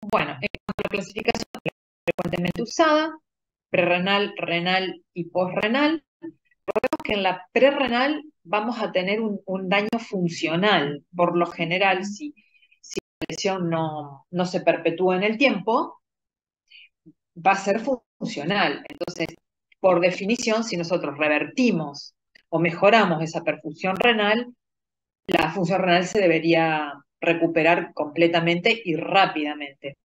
Bueno, en cuanto a la clasificación frecuentemente usada, prerrenal, renal y posrenal, que en la prerrenal vamos a tener un daño funcional. Por lo general, si la lesión no se perpetúa en el tiempo, va a ser funcional. Entonces, por definición, si nosotros revertimos o mejoramos esa perfusión renal, la función renal se debería recuperar completamente y rápidamente.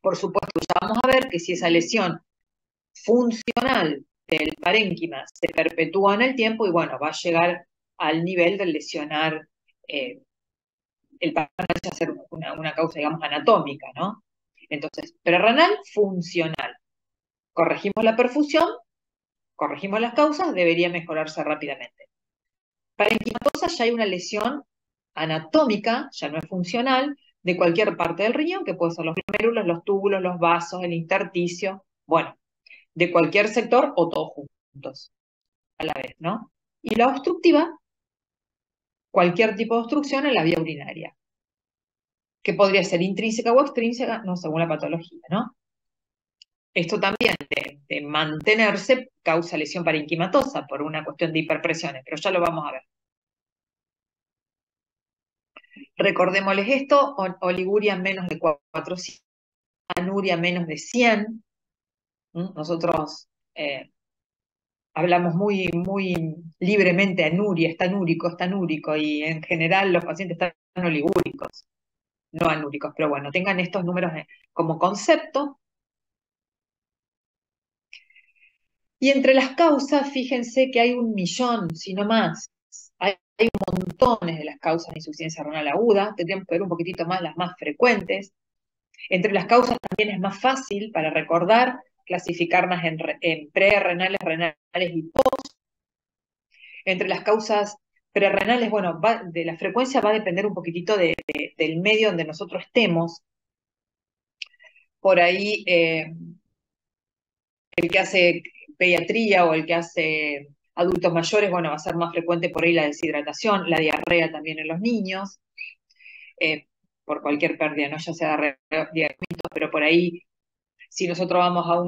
Por supuesto, ya vamos a ver que si esa lesión funcional del parénquima se perpetúa en el tiempo y bueno, va a llegar al nivel de lesionar el parénquima, ya ser una causa, digamos, anatómica, ¿no? Entonces, prerrenal, funcional. Corregimos la perfusión, corregimos las causas, debería mejorarse rápidamente. Parenquimatosa ya hay una lesión anatómica, ya no es funcional, de cualquier parte del riñón, que puede ser los glomérulos, los túbulos, los vasos, el intersticio, bueno, de cualquier sector o todos juntos a la vez, ¿no? Y la obstructiva, cualquier tipo de obstrucción en la vía urinaria, que podría ser intrínseca o extrínseca, no según la patología, ¿no? Esto también de mantenerse causa lesión parenquimatosa por una cuestión de hiperpresiones, pero ya lo vamos a ver. Recordémosles esto, oliguria menos de 400, anuria menos de 100. Nosotros hablamos muy libremente anuria, está anúrico, y en general los pacientes están oligúricos, no anúricos, pero bueno, tengan estos números como concepto. Y entre las causas, fíjense que hay 1.000.000, si no más. Hay montones de las causas de insuficiencia renal aguda, tendríamos que ver un poquitito más las más frecuentes. Entre las causas también es más fácil para recordar clasificarlas en prerrenales, renales y post. Entre las causas prerrenales, bueno, de la frecuencia va a depender un poquitito del medio donde nosotros estemos. Por ahí, el que hace pediatría o el que hace adultos mayores, bueno, va a ser más frecuente por ahí la deshidratación, la diarrea también en los niños, por cualquier pérdida, ¿no? Ya sea diarrea, pero por ahí si nosotros vamos a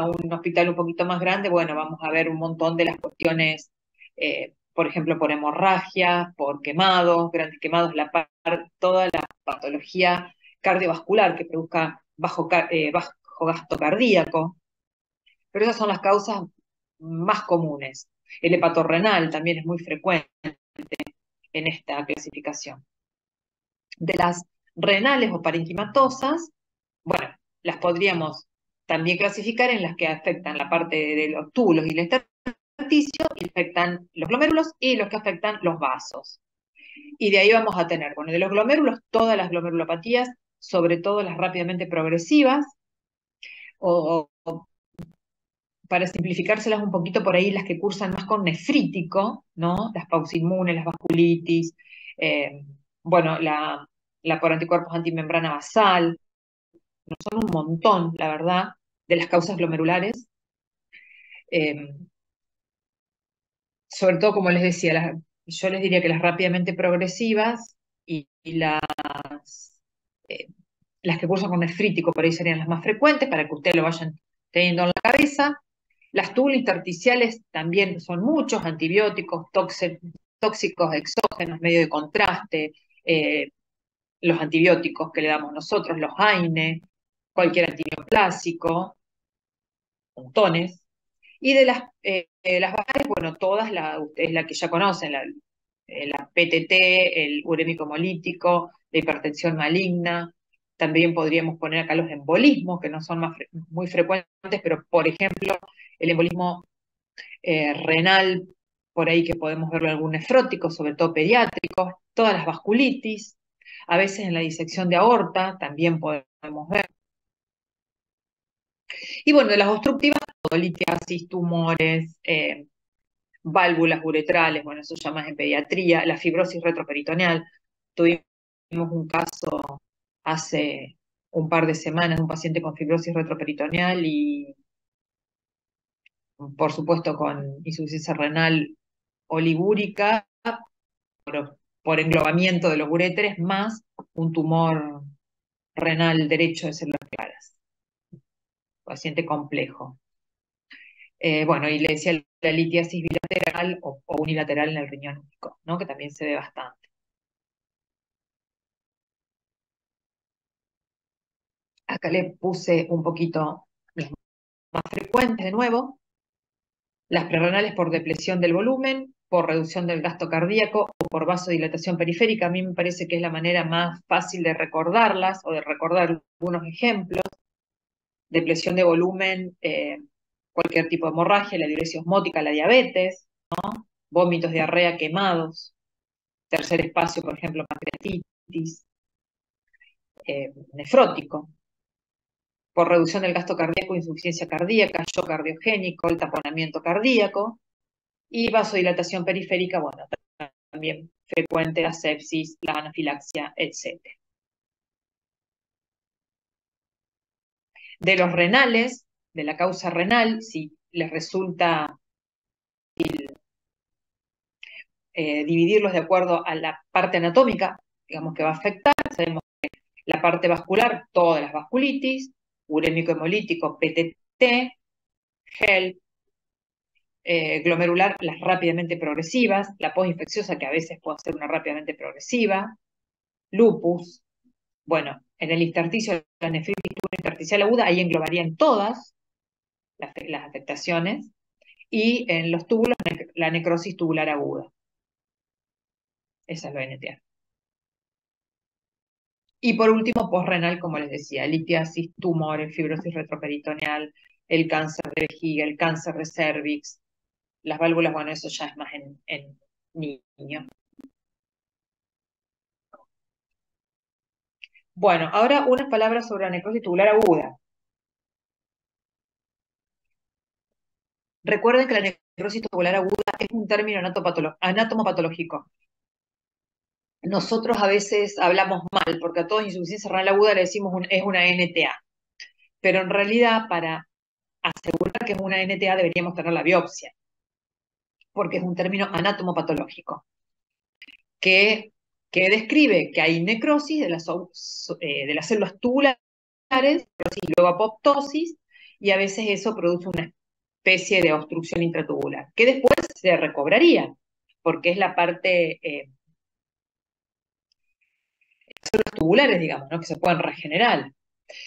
un hospital un poquito más grande, bueno, vamos a ver un montón de las cuestiones, por ejemplo, por hemorragia, por quemados, grandes quemados, toda la patología cardiovascular que produzca bajo gasto cardíaco. Pero esas son las causas más comunes. El hepatorrenal también es muy frecuente en esta clasificación. De las renales o parenquimatosas, bueno, las podríamos también clasificar en las que afectan la parte de los túbulos y el intersticio, y afectan los glomérulos y los que afectan los vasos. Y de ahí vamos a tener, bueno, de los glomérulos, todas las glomerulopatías, sobre todo las rápidamente progresivas, o para simplificárselas un poquito por ahí, las que cursan más con nefrítico, ¿no? Las paucimunes, las vasculitis, bueno, la por anticuerpos antimembrana basal, no son un montón, la verdad, de las causas glomerulares. Eh, Sobre todo, como les decía, yo les diría que las rápidamente progresivas y eh, las que cursan con nefrítico por ahí serían las más frecuentes para que ustedes lo vayan teniendo en la cabeza. Las túbulos intersticiales también son muchos, antibióticos, tóxicos exógenos, medio de contraste, eh, los antibióticos que le damos nosotros, los AINE, cualquier antibioplásico, montones. Y de las basales, bueno, todas, ustedes la que ya conocen, la PTT, el urémico hemolítico, la hipertensión maligna. También podríamos poner acá los embolismos, que no son muy frecuentes, pero por ejemplo, el embolismo renal, por ahí que podemos verlo en algún nefrótico, sobre todo pediátricos, todas las vasculitis, a veces en la disección de aorta también podemos ver. Y bueno, de las obstructivas, todo, litiasis, tumores, válvulas uretrales, bueno, eso ya más en pediatría, la fibrosis retroperitoneal. Tuvimos un caso hace un par de semanas, un paciente con fibrosis retroperitoneal y, por supuesto, con insuficiencia renal oligúrica por englobamiento de los uréteres, más un tumor renal derecho de células claras. Paciente complejo. Bueno, y le decía la litiasis bilateral o unilateral en el riñón único, ¿no? Que también se ve bastante. Acá le puse un poquito las más frecuentes de nuevo. Las prerrenales por depresión del volumen, por reducción del gasto cardíaco o por vasodilatación periférica. A mí me parece que es la manera más fácil de recordarlas o de recordar algunos ejemplos. Depresión de volumen, cualquier tipo de hemorragia, la diuresis osmótica, la diabetes, ¿no? Vómitos, diarrea, quemados. Tercer espacio, por ejemplo, pancreatitis, nefrótico. Por reducción del gasto cardíaco, insuficiencia cardíaca, shock cardiogénico, el taponamiento cardíaco. Y vasodilatación periférica, bueno, también frecuente la sepsis, la anafilaxia, etc. De los renales, de la causa renal, si les resulta dividirlos de acuerdo a la parte anatómica, digamos que va a afectar, sabemos que la parte vascular, todas las vasculitis, urémico hemolítico, PTT, GEL, glomerular, las rápidamente progresivas, la postinfecciosa, que a veces puede ser una rápidamente progresiva, lupus. Bueno, en el intersticio, la nefritis intersticial aguda, ahí englobarían todas las afectaciones, y en los túbulos, la necrosis tubular aguda. Esa es la NTA. Y por último, posrenal, como les decía, litiasis, tumores, fibrosis retroperitoneal, el cáncer de vejiga, el cáncer de cervix, las válvulas, bueno, eso ya es más en niños. Bueno, ahora unas palabras sobre la necrosis tubular aguda. Recuerden que la necrosis tubular aguda es un término anatomopatológico. Nosotros a veces hablamos mal, porque a toda insuficiencia renal aguda le decimos es una NTA. Pero en realidad, para asegurar que es una NTA, deberíamos tener la biopsia, porque es un término anatomopatológico, que describe que hay necrosis de de las células tubulares, y luego apoptosis, y a veces eso produce una especie de obstrucción intratubular, que después se recobraría, porque es la parte células tubulares, digamos, ¿no? Que se pueden regenerar.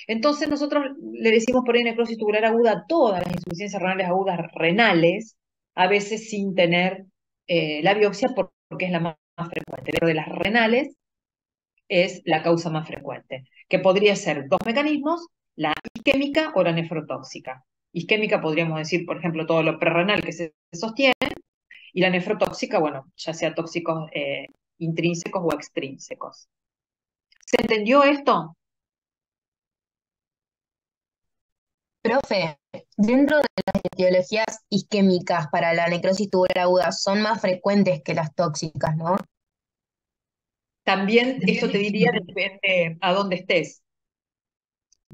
Entonces nosotros le decimos por ahí necrosis tubular aguda a todas las insuficiencias renales agudas renales, a veces sin tener la biopsia porque es la más frecuente. Pero de las renales es la causa más frecuente, que podría ser dos mecanismos, la isquémica o la nefrotóxica. Isquémica podríamos decir, por ejemplo, todo lo prerrenal que se sostiene, y la nefrotóxica, bueno, ya sea tóxicos intrínsecos o extrínsecos. ¿Se entendió esto? Profe, dentro de las etiologías isquémicas para la necrosis tubular aguda son más frecuentes que las tóxicas, ¿no? También esto te diría, depende a dónde estés,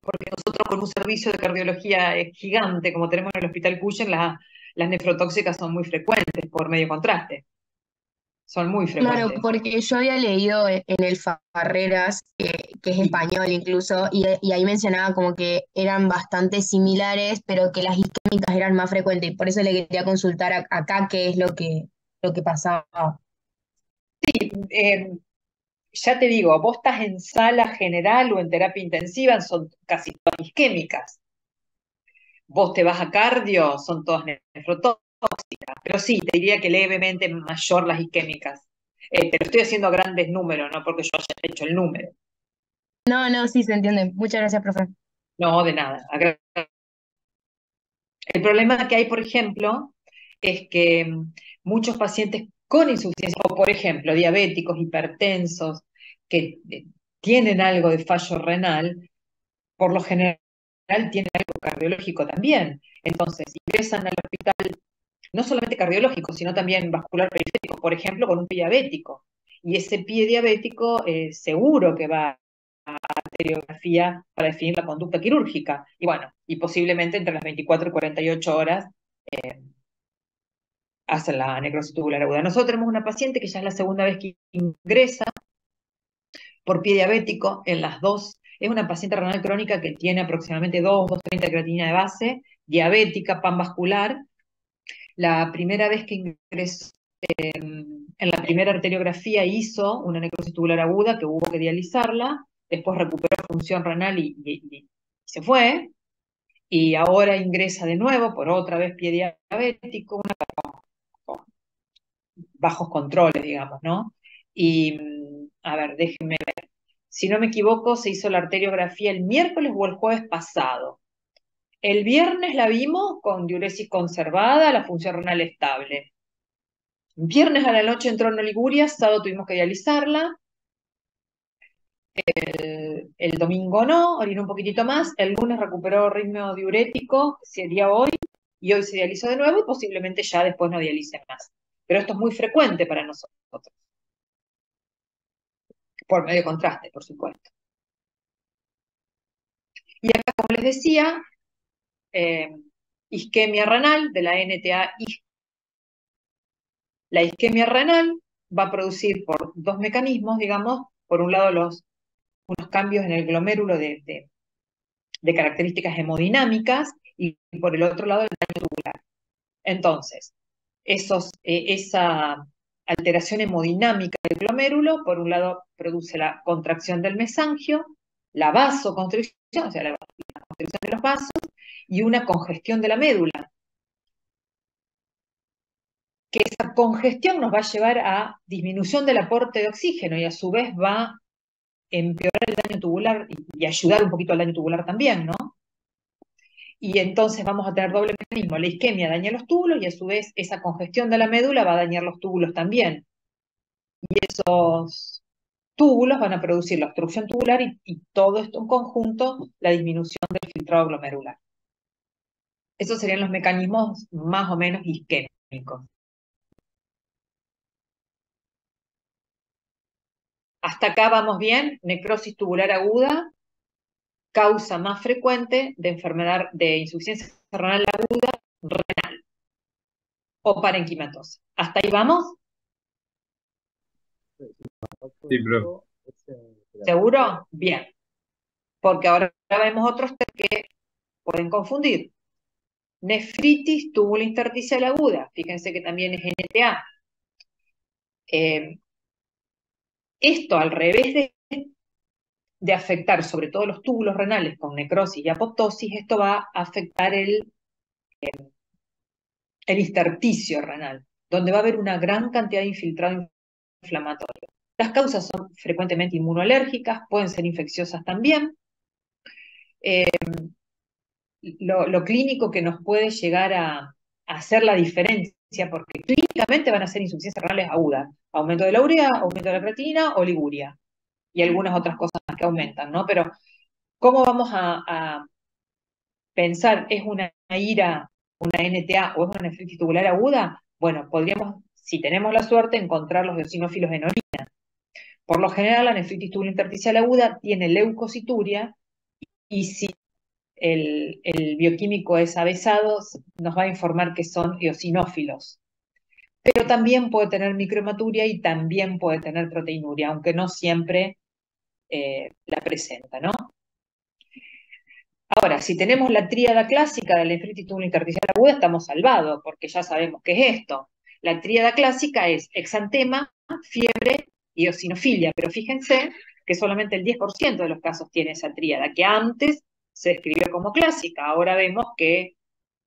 porque nosotros con un servicio de cardiología gigante, como tenemos en el Hospital Cuyen, las nefrotóxicas son muy frecuentes por medio contraste, son muy Claro, frecuentes. porque yo había leído en el Farreras, que es Sí. español incluso, y ahí mencionaba como que eran bastante similares, pero que las isquémicas eran más frecuentes, y por eso le quería consultar acá qué es lo que pasaba. Eh, ya te digo, vos estás en sala general o en terapia intensiva, son casi todas isquémicas. Vos te vas a cardio, son todas nefrotóxicas. Pero sí, te diría que levemente mayor las isquémicas. Pero estoy haciendo grandes números, no porque yo haya hecho el número. No, no, sí se entiende. Muchas gracias, profe. No, de nada. El problema que hay, por ejemplo, es que muchos pacientes con insuficiencia, o por ejemplo, diabéticos, hipertensos, que tienen algo de fallo renal, por lo general tienen algo cardiológico también. Entonces, ingresan al hospital no solamente cardiológico, sino también vascular periférico, por ejemplo, con un pie diabético. Y ese pie diabético seguro que va a arteriografía para definir la conducta quirúrgica. Y bueno, y posiblemente entre las 24 y 48 horas hacen la necrosis tubular aguda. Nosotros tenemos una paciente que ya es la segunda vez que ingresa por pie diabético en las dos Es una paciente renal crónica que tiene aproximadamente 2,30 de creatinina de base, diabética, panvascular. La primera vez que ingresó, en la primera arteriografía hizo una necrosis tubular aguda que hubo que dializarla, después recuperó función renal y se fue, y ahora ingresa de nuevo por otra vez pie diabético, con bajos controles, digamos, ¿no? Y, a ver, déjenme ver. Si no me equivoco, se hizo la arteriografía el miércoles o el jueves pasado. El viernes la vimos con diuresis conservada, la función renal estable. Viernes a la noche entró en oliguria, sábado tuvimos que dializarla, el domingo no, orinó un poquitito más, el lunes recuperó ritmo diurético, sería hoy, y hoy se dializó de nuevo y posiblemente ya después no dialice más. Pero esto es muy frecuente para nosotros, por medio de contraste, por supuesto. Y acá, como les decía, eh, isquemia renal de la NTA. La isquemia renal va a producir por dos mecanismos, digamos, por un lado unos cambios en el glomérulo de características hemodinámicas y por el otro lado el daño tubular. Entonces, esa alteración hemodinámica del glomérulo, por un lado produce la contracción del mesangio, la vasoconstricción, o sea, la constricción de los vasos, y una congestión de la médula, que esa congestión nos va a llevar a disminución del aporte de oxígeno y a su vez va a empeorar el daño tubular y ayudar un poquito al daño tubular también, ¿no? Y entonces vamos a tener doble mecanismo. La isquemia daña los túbulos y a su vez esa congestión de la médula va a dañar los túbulos también. Y esos túbulos van a producir la obstrucción tubular y todo esto en conjunto, la disminución del filtrado glomerular. Esos serían los mecanismos más o menos isquémicos. Hasta acá vamos bien. Necrosis tubular aguda, causa más frecuente de enfermedad de insuficiencia renal aguda renal o parenquimatosa. ¿Hasta ahí vamos? Sí, bro. ¿Seguro? Bien. Porque ahora vemos otros que pueden confundir. Nefritis tubulointersticial aguda. Fíjense que también es NTA. Esto al revés de afectar sobre todo los túbulos renales con necrosis y apoptosis, esto va a afectar el intersticio renal, donde va a haber una gran cantidad de infiltrado inflamatorio. Las causas son frecuentemente inmunoalérgicas, pueden ser infecciosas también. Lo clínico que nos puede llegar a hacer la diferencia, porque clínicamente van a ser insuficiencias renales agudas, aumento de la urea, aumento de la creatinina, oliguria, y algunas otras cosas más que aumentan, ¿no? Pero, ¿cómo vamos a pensar, es una IRA, una NTA o es una nefritis tubular aguda? Bueno, podríamos, si tenemos la suerte, encontrar los eosinófilos en orina. Por lo general, la nefritis tubulointersticial aguda tiene leucocituria y si el bioquímico es avesado, nos va a informar que son eosinófilos. Pero también puede tener microhematuria y también puede tener proteinuria, aunque no siempre la presenta, ¿no? Ahora, si tenemos la tríada clásica de la nefritis tubulointersticial aguda, estamos salvados, porque ya sabemos qué es esto. La tríada clásica es exantema, fiebre y eosinofilia, pero fíjense que solamente el 10% de los casos tiene esa tríada, que antes se describió como clásica, ahora vemos que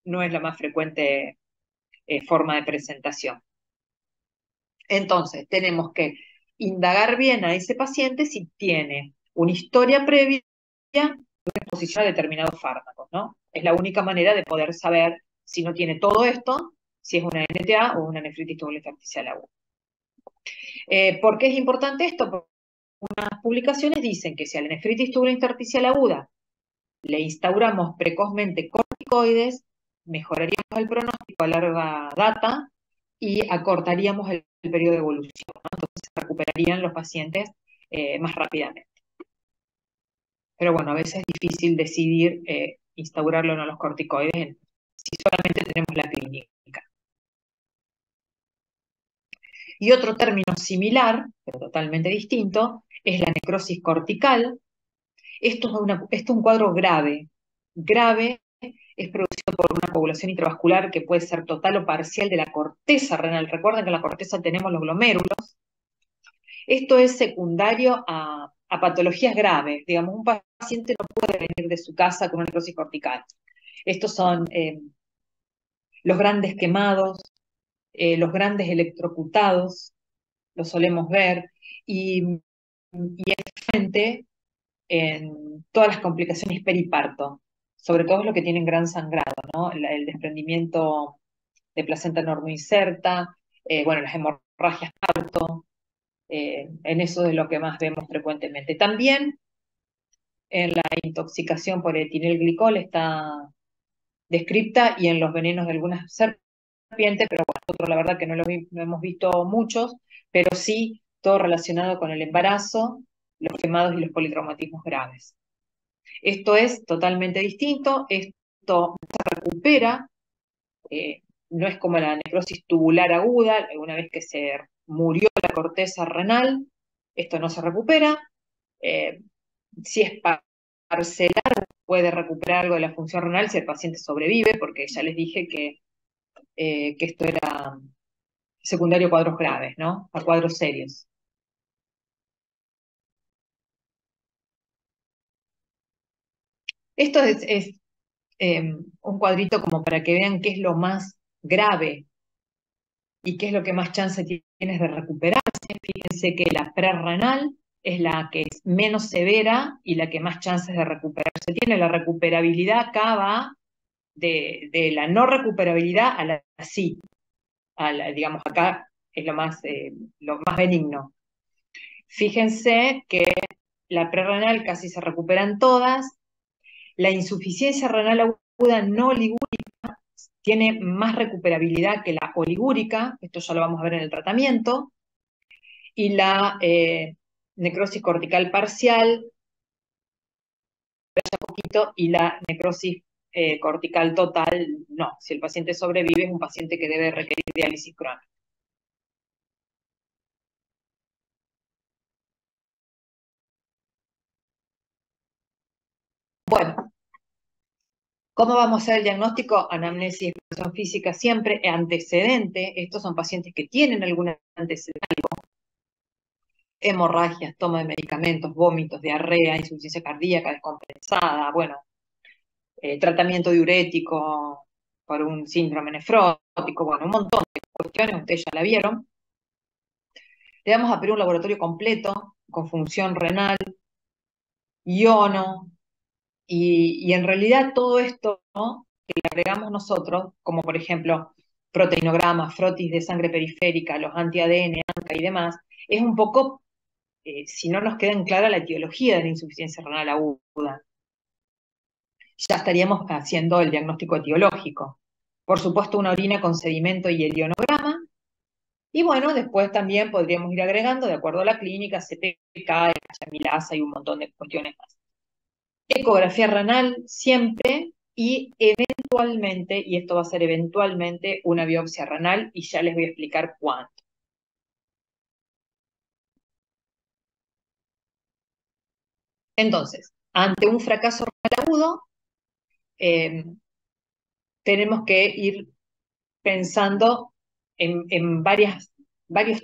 no es la más frecuente forma de presentación. Entonces, tenemos que indagar bien a ese paciente si tiene una historia previa exposición a determinados fármacos, ¿no? Es la única manera de poder saber si no tiene todo esto, si es una NTA o una nefritis tubulointersticial aguda. ¿Por qué es importante esto? Porque unas publicaciones dicen que si a la nefritis tubulointersticial aguda le instauramos precozmente corticoides, mejoraríamos el pronóstico a larga data y acortaríamos el periodo de evolución, ¿no? Entonces se recuperarían los pacientes más rápidamente. Pero bueno, a veces es difícil decidir instaurarlo o no los corticoides si solamente tenemos la clínica. Y otro término similar, pero totalmente distinto, es la necrosis cortical, Esto es un cuadro grave. Grave es producido por una coagulación intravascular que puede ser total o parcial de la corteza renal. Recuerden que en la corteza tenemos los glomérulos. Esto es secundario a patologías graves. Digamos, un paciente no puede venir de su casa con una necrosis cortical. Estos son los grandes quemados, los grandes electrocutados, los solemos ver, y es frecuente en todas las complicaciones periparto, sobre todo lo que tienen gran sangrado, ¿no? El desprendimiento de placenta normoinserta, bueno, las hemorragias parto, en eso es lo que más vemos frecuentemente. También en la intoxicación por etilenglicol está descripta y en los venenos de algunas serpientes, pero bueno, nosotros la verdad que no hemos visto muchos, pero sí todo relacionado con el embarazo, los quemados y los politraumatismos graves. Esto es totalmente distinto, esto se recupera, no es como la necrosis tubular aguda, una vez que se murió la corteza renal, esto no se recupera. Eh, si es parcelar, puede recuperar algo de la función renal si el paciente sobrevive, porque ya les dije que esto era secundario a cuadros graves, ¿no? A cuadros serios. Esto es un cuadrito como para que vean qué es lo más grave y qué es lo que más chance tienes de recuperarse. Fíjense que la prerrenal es la que es menos severa y la que más chances de recuperarse tiene. La recuperabilidad acá va de la no recuperabilidad a la sí. Digamos, acá es lo más benigno. Fíjense que la prerrenal casi se recuperan todas. La insuficiencia renal aguda no ligúrica tiene más recuperabilidad que la oligúrica, esto ya lo vamos a ver en el tratamiento, y la necrosis cortical parcial, poquito, y la necrosis cortical total, no. Si el paciente sobrevive, es un paciente que debe requerir diálisis crónica. Bueno, ¿cómo vamos a hacer el diagnóstico? Anamnesis, exploración física siempre, antecedente. Estos son pacientes que tienen algún antecedente, hemorragias, toma de medicamentos, vómitos, diarrea, insuficiencia cardíaca descompensada, bueno, tratamiento diurético por un síndrome nefrótico, bueno, un montón de cuestiones, ustedes ya la vieron. Le vamos a pedir un laboratorio completo con función renal, iono, y en realidad todo esto, ¿no?, que le agregamos nosotros, como por ejemplo proteinograma, frotis de sangre periférica, los anti-ADN, ANCA y demás, es un poco, si no nos queda en clara la etiología de la insuficiencia renal aguda, ya estaríamos haciendo el diagnóstico etiológico. Por supuesto, una orina con sedimento y el ionograma. Y bueno, después también podríamos ir agregando, de acuerdo a la clínica, CPK, amilasa y un montón de cuestiones más. Ecografía renal siempre y eventualmente, y esto va a ser eventualmente, una biopsia renal y ya les voy a explicar cuándo. Entonces, ante un fracaso renal agudo, tenemos que ir pensando en varios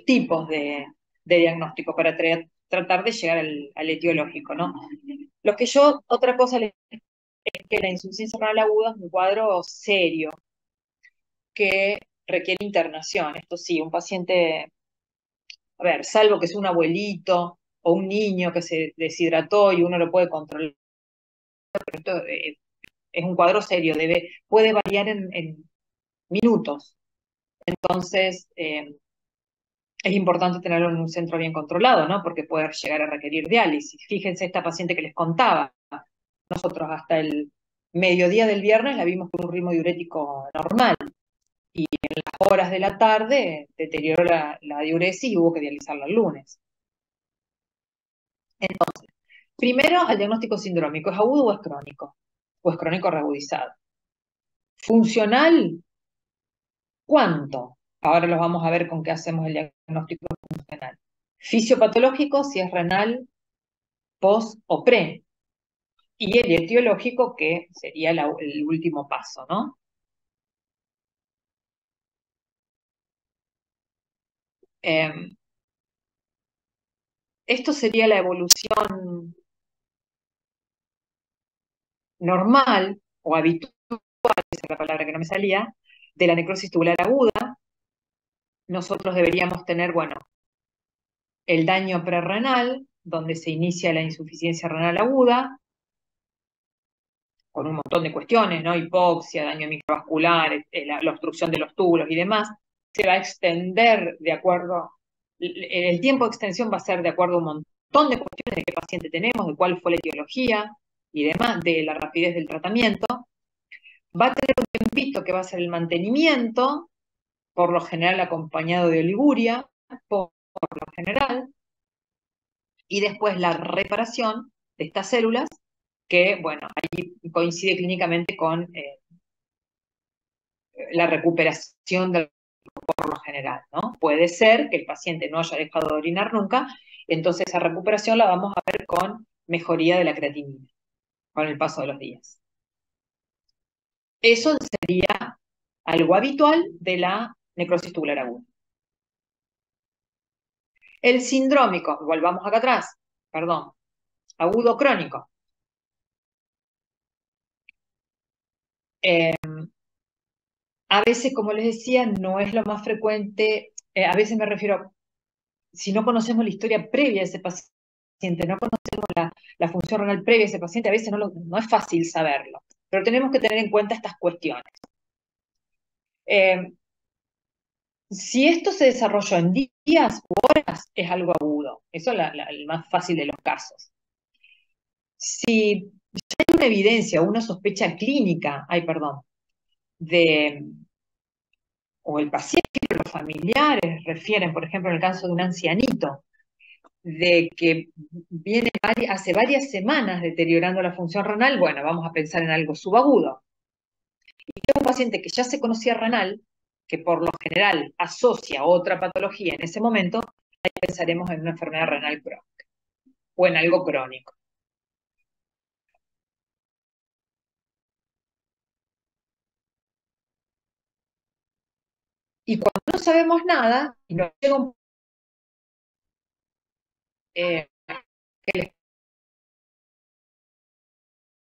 tipos de diagnóstico para tratar de llegar al etiológico, ¿no? Otra cosa es que la insuficiencia renal aguda es un cuadro serio que requiere internación. Esto sí, un paciente, a ver, salvo que sea un abuelito o un niño que se deshidrató y uno lo puede controlar, pero esto es un cuadro serio, puede variar en minutos. Entonces, es importante tenerlo en un centro bien controlado, ¿no? Porque puede llegar a requerir diálisis. Fíjense esta paciente que les contaba. Nosotros hasta el mediodía del viernes la vimos con un ritmo diurético normal y en las horas de la tarde deterioró la diuresis y hubo que dializarla el lunes. Entonces, primero el diagnóstico sindrómico, ¿es agudo o es crónico? ¿O es crónico reagudizado? ¿Funcional? ¿Cuánto? Ahora los vamos a ver con qué hacemos el diagnóstico funcional. Fisiopatológico, si es renal, post o pre. y el etiológico, que sería el último paso, ¿no? Esto sería la evolución normal o habitual, esa es la palabra que no me salía, de la necrosis tubular aguda. Nosotros deberíamos tener, bueno, el daño prerrenal, donde se inicia la insuficiencia renal aguda, con un montón de cuestiones, ¿no? Hipoxia, daño microvascular, la obstrucción de los túbulos y demás. Se va a extender de acuerdo, el tiempo de extensión va a ser de acuerdo a un montón de cuestiones de qué paciente tenemos, de cuál fue la etiología y demás, de la rapidez del tratamiento. Va a tener un tiempito que va a ser el mantenimiento, por lo general acompañado de oliguria, por lo general, y después la reparación de estas células, que, bueno, ahí coincide clínicamente con la recuperación del por lo general, ¿no? Puede ser que el paciente no haya dejado de orinar nunca, entonces esa recuperación la vamos a ver con mejoría de la creatinina, con el paso de los días. Eso sería algo habitual de la necrosis tubular aguda. El sindrómico, volvamos acá atrás, perdón, agudo crónico. A veces, como les decía, no es lo más frecuente, a veces me refiero, si no conocemos la historia previa de ese paciente, no conocemos la función renal previa de ese paciente, a veces no es fácil saberlo, pero tenemos que tener en cuenta estas cuestiones. Si esto se desarrolló en días u horas, es algo agudo. Eso es el más fácil de los casos. Si ya hay una evidencia o una sospecha clínica, o el paciente o los familiares refieren, por ejemplo, en el caso de un ancianito, de que viene hace varias semanas deteriorando la función renal, bueno, vamos a pensar en algo subagudo. Y es un paciente que ya se conocía renal, que por lo general asocia otra patología en ese momento, ahí pensaremos en una enfermedad renal crónica o en algo crónico. Y cuando no sabemos nada y nos llega que la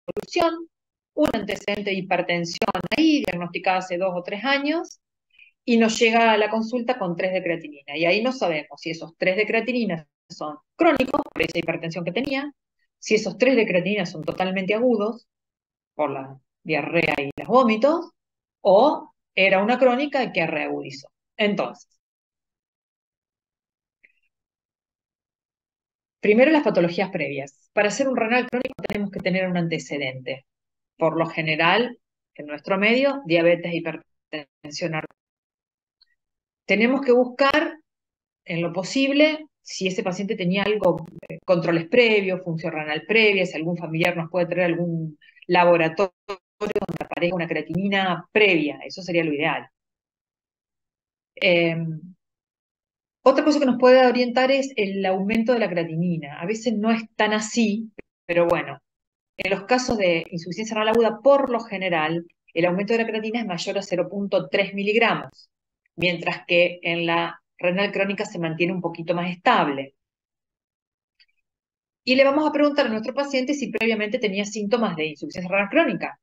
evolución, un antecedente de hipertensión ahí, diagnosticada hace 2 o 3 años, y nos llega a la consulta con 3 de creatinina. Y ahí no sabemos si esos 3 de creatinina son crónicos, por esa hipertensión que tenía, si esos 3 de creatinina son totalmente agudos, por la diarrea y los vómitos, o era una crónica que reagudizó. Entonces, primero las patologías previas. Para hacer un renal crónico tenemos que tener un antecedente. Por lo general, en nuestro medio, diabetes, hipertensión arterial. Tenemos que buscar, en lo posible, si ese paciente tenía algo, controles previos, función renal previa, si algún familiar nos puede traer algún laboratorio donde aparezca una creatinina previa, eso sería lo ideal. Otra cosa que nos puede orientar es el aumento de la creatinina. A veces no es tan así, pero bueno, en los casos de insuficiencia renal aguda, por lo general, el aumento de la creatina es mayor a 0,3 miligramos, mientras que en la renal crónica se mantiene un poquito más estable. Y le vamos a preguntar a nuestro paciente si previamente tenía síntomas de insuficiencia renal crónica.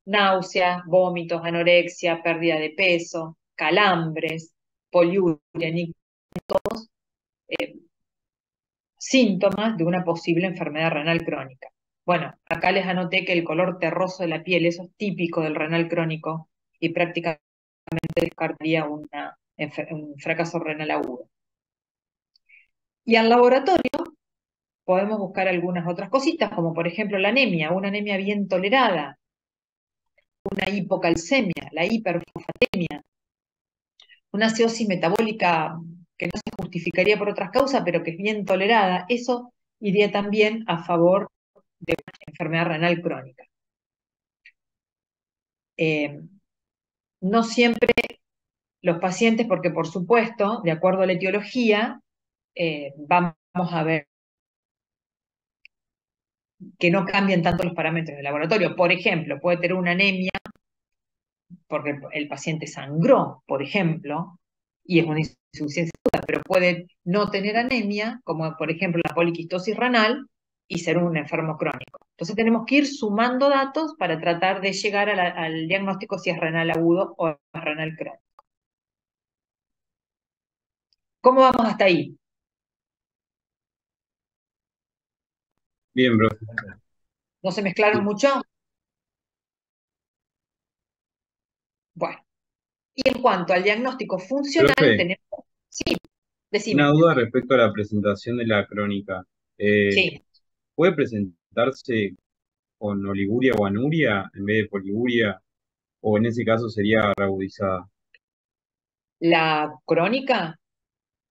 Náuseas, vómitos, anorexia, pérdida de peso, calambres, poliuria, todos síntomas de una posible enfermedad renal crónica. Bueno, acá les anoté que el color terroso de la piel, eso es típico del renal crónico y prácticamente descartaría un fracaso renal agudo. Y al laboratorio podemos buscar algunas otras cositas, como por ejemplo la anemia, una anemia bien tolerada, una hipocalcemia, la hiperfosfatemia, una acidosis metabólica que no se justificaría por otras causas, pero que es bien tolerada. Eso iría también a favor de una enfermedad renal crónica. No siempre los pacientes, porque por supuesto, de acuerdo a la etiología, vamos a ver que no cambien tanto los parámetros del laboratorio. Por ejemplo, puede tener una anemia porque el paciente sangró, por ejemplo, y es una insuficiencia aguda, pero puede no tener anemia, como por ejemplo la poliquistosis renal, y ser un enfermo crónico. Entonces tenemos que ir sumando datos para tratar de llegar al diagnóstico si es renal agudo o es renal crónico. ¿Cómo vamos hasta ahí? Bien, profe. ¿No se mezclaron Sí. mucho? Bueno, y en cuanto al diagnóstico funcional, Profe, tenemos... Sí, una decime. duda respecto a la presentación de la crónica. Eh, Sí, ¿Puede presentarse con oliguria o anuria en vez de poliguria? ¿O en ese caso sería reagudizada? la crónica.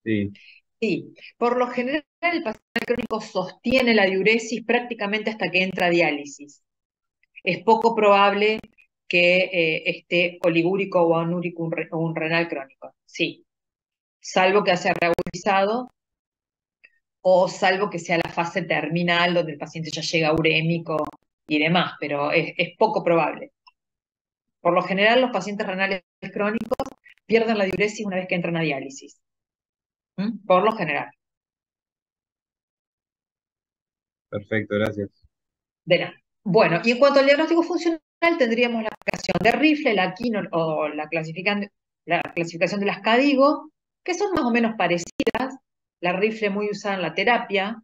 Sí, Sí, por lo general el paciente crónico sostiene la diuresis prácticamente hasta que entra a diálisis. Es poco probable que esté oligúrico o anúrico o un renal crónico. Sí, salvo que haya reagudizado o salvo que sea la fase terminal donde el paciente ya llega urémico y demás, pero es poco probable. Por lo general los pacientes renales crónicos pierden la diuresis una vez que entran a diálisis. ¿Mm? Por lo general. perfecto, gracias. De nada. Bueno, y en cuanto al diagnóstico funcional, tendríamos la aplicación de Rifle, la Quino o la clasificación de las CADIGO, que son más o menos parecidas. La Rifle muy usada en la terapia.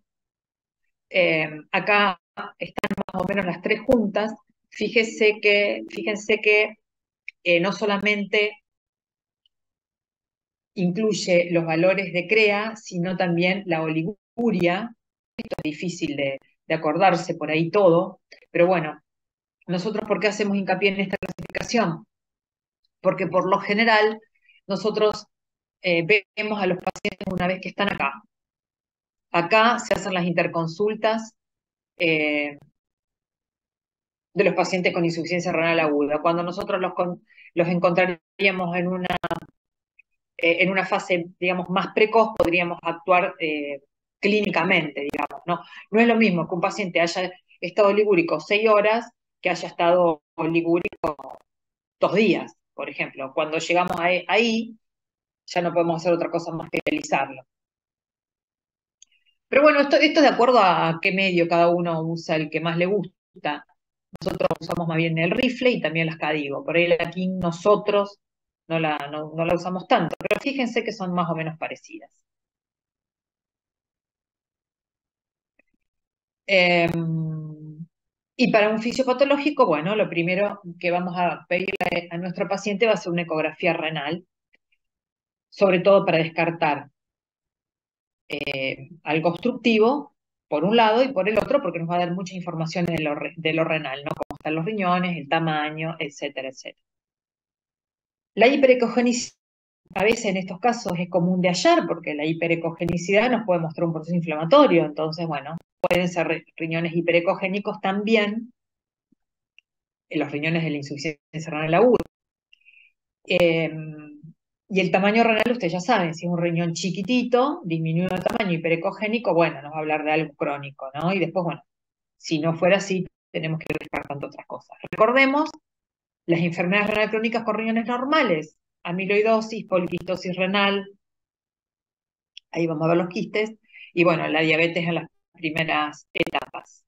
Acá están más o menos las tres juntas. Fíjense que no solamente incluye los valores de CREA, sino también la oliguria. Esto es difícil de acordarse por ahí todo, pero bueno, nosotros, ¿por qué hacemos hincapié en esta clasificación? Porque por lo general nosotros vemos a los pacientes una vez que están acá. Acá se hacen las interconsultas eh, de los pacientes con insuficiencia renal aguda. Cuando nosotros los encontraríamos en una fase, digamos, más precoz, podríamos actuar clínicamente, digamos, ¿no? No es lo mismo que un paciente haya estado ligúrico 6 horas que haya estado ligúrico 2 días, por ejemplo. Cuando llegamos ahí, ya no podemos hacer otra cosa más que realizarlo. Pero bueno, esto de acuerdo a qué medio cada uno usa el que más le gusta. Nosotros usamos más bien el rifle y también las CADIGO. Por ahí aquí nosotros no la usamos tanto, pero fíjense que son más o menos parecidas. Eh, y para un fisiopatológico, bueno, lo primero que vamos a pedirle a nuestro paciente va a ser una ecografía renal, sobre todo para descartar algo obstructivo, por un lado, y por el otro, porque nos va a dar mucha información de lo renal, ¿no? Cómo están los riñones, el tamaño, etcétera, etcétera. La hiperecogenicidad, a veces en estos casos es común de hallar, porque la hiperecogenicidad nos puede mostrar un proceso inflamatorio, entonces, bueno, pueden ser riñones hiperecogénicos también, en los riñones de la insuficiencia renal aguda. Eh, y el tamaño renal, ustedes ya saben, si es un riñón chiquitito, disminuido de tamaño hiperecogénico, bueno, nos va a hablar de algo crónico, ¿no? Y después, bueno, si no fuera así, tenemos que ir descartando otras cosas. Recordemos, las enfermedades renal crónicas con riñones normales, amiloidosis, poliquistosis renal, ahí vamos a ver los quistes, y bueno, la diabetes en las primeras etapas.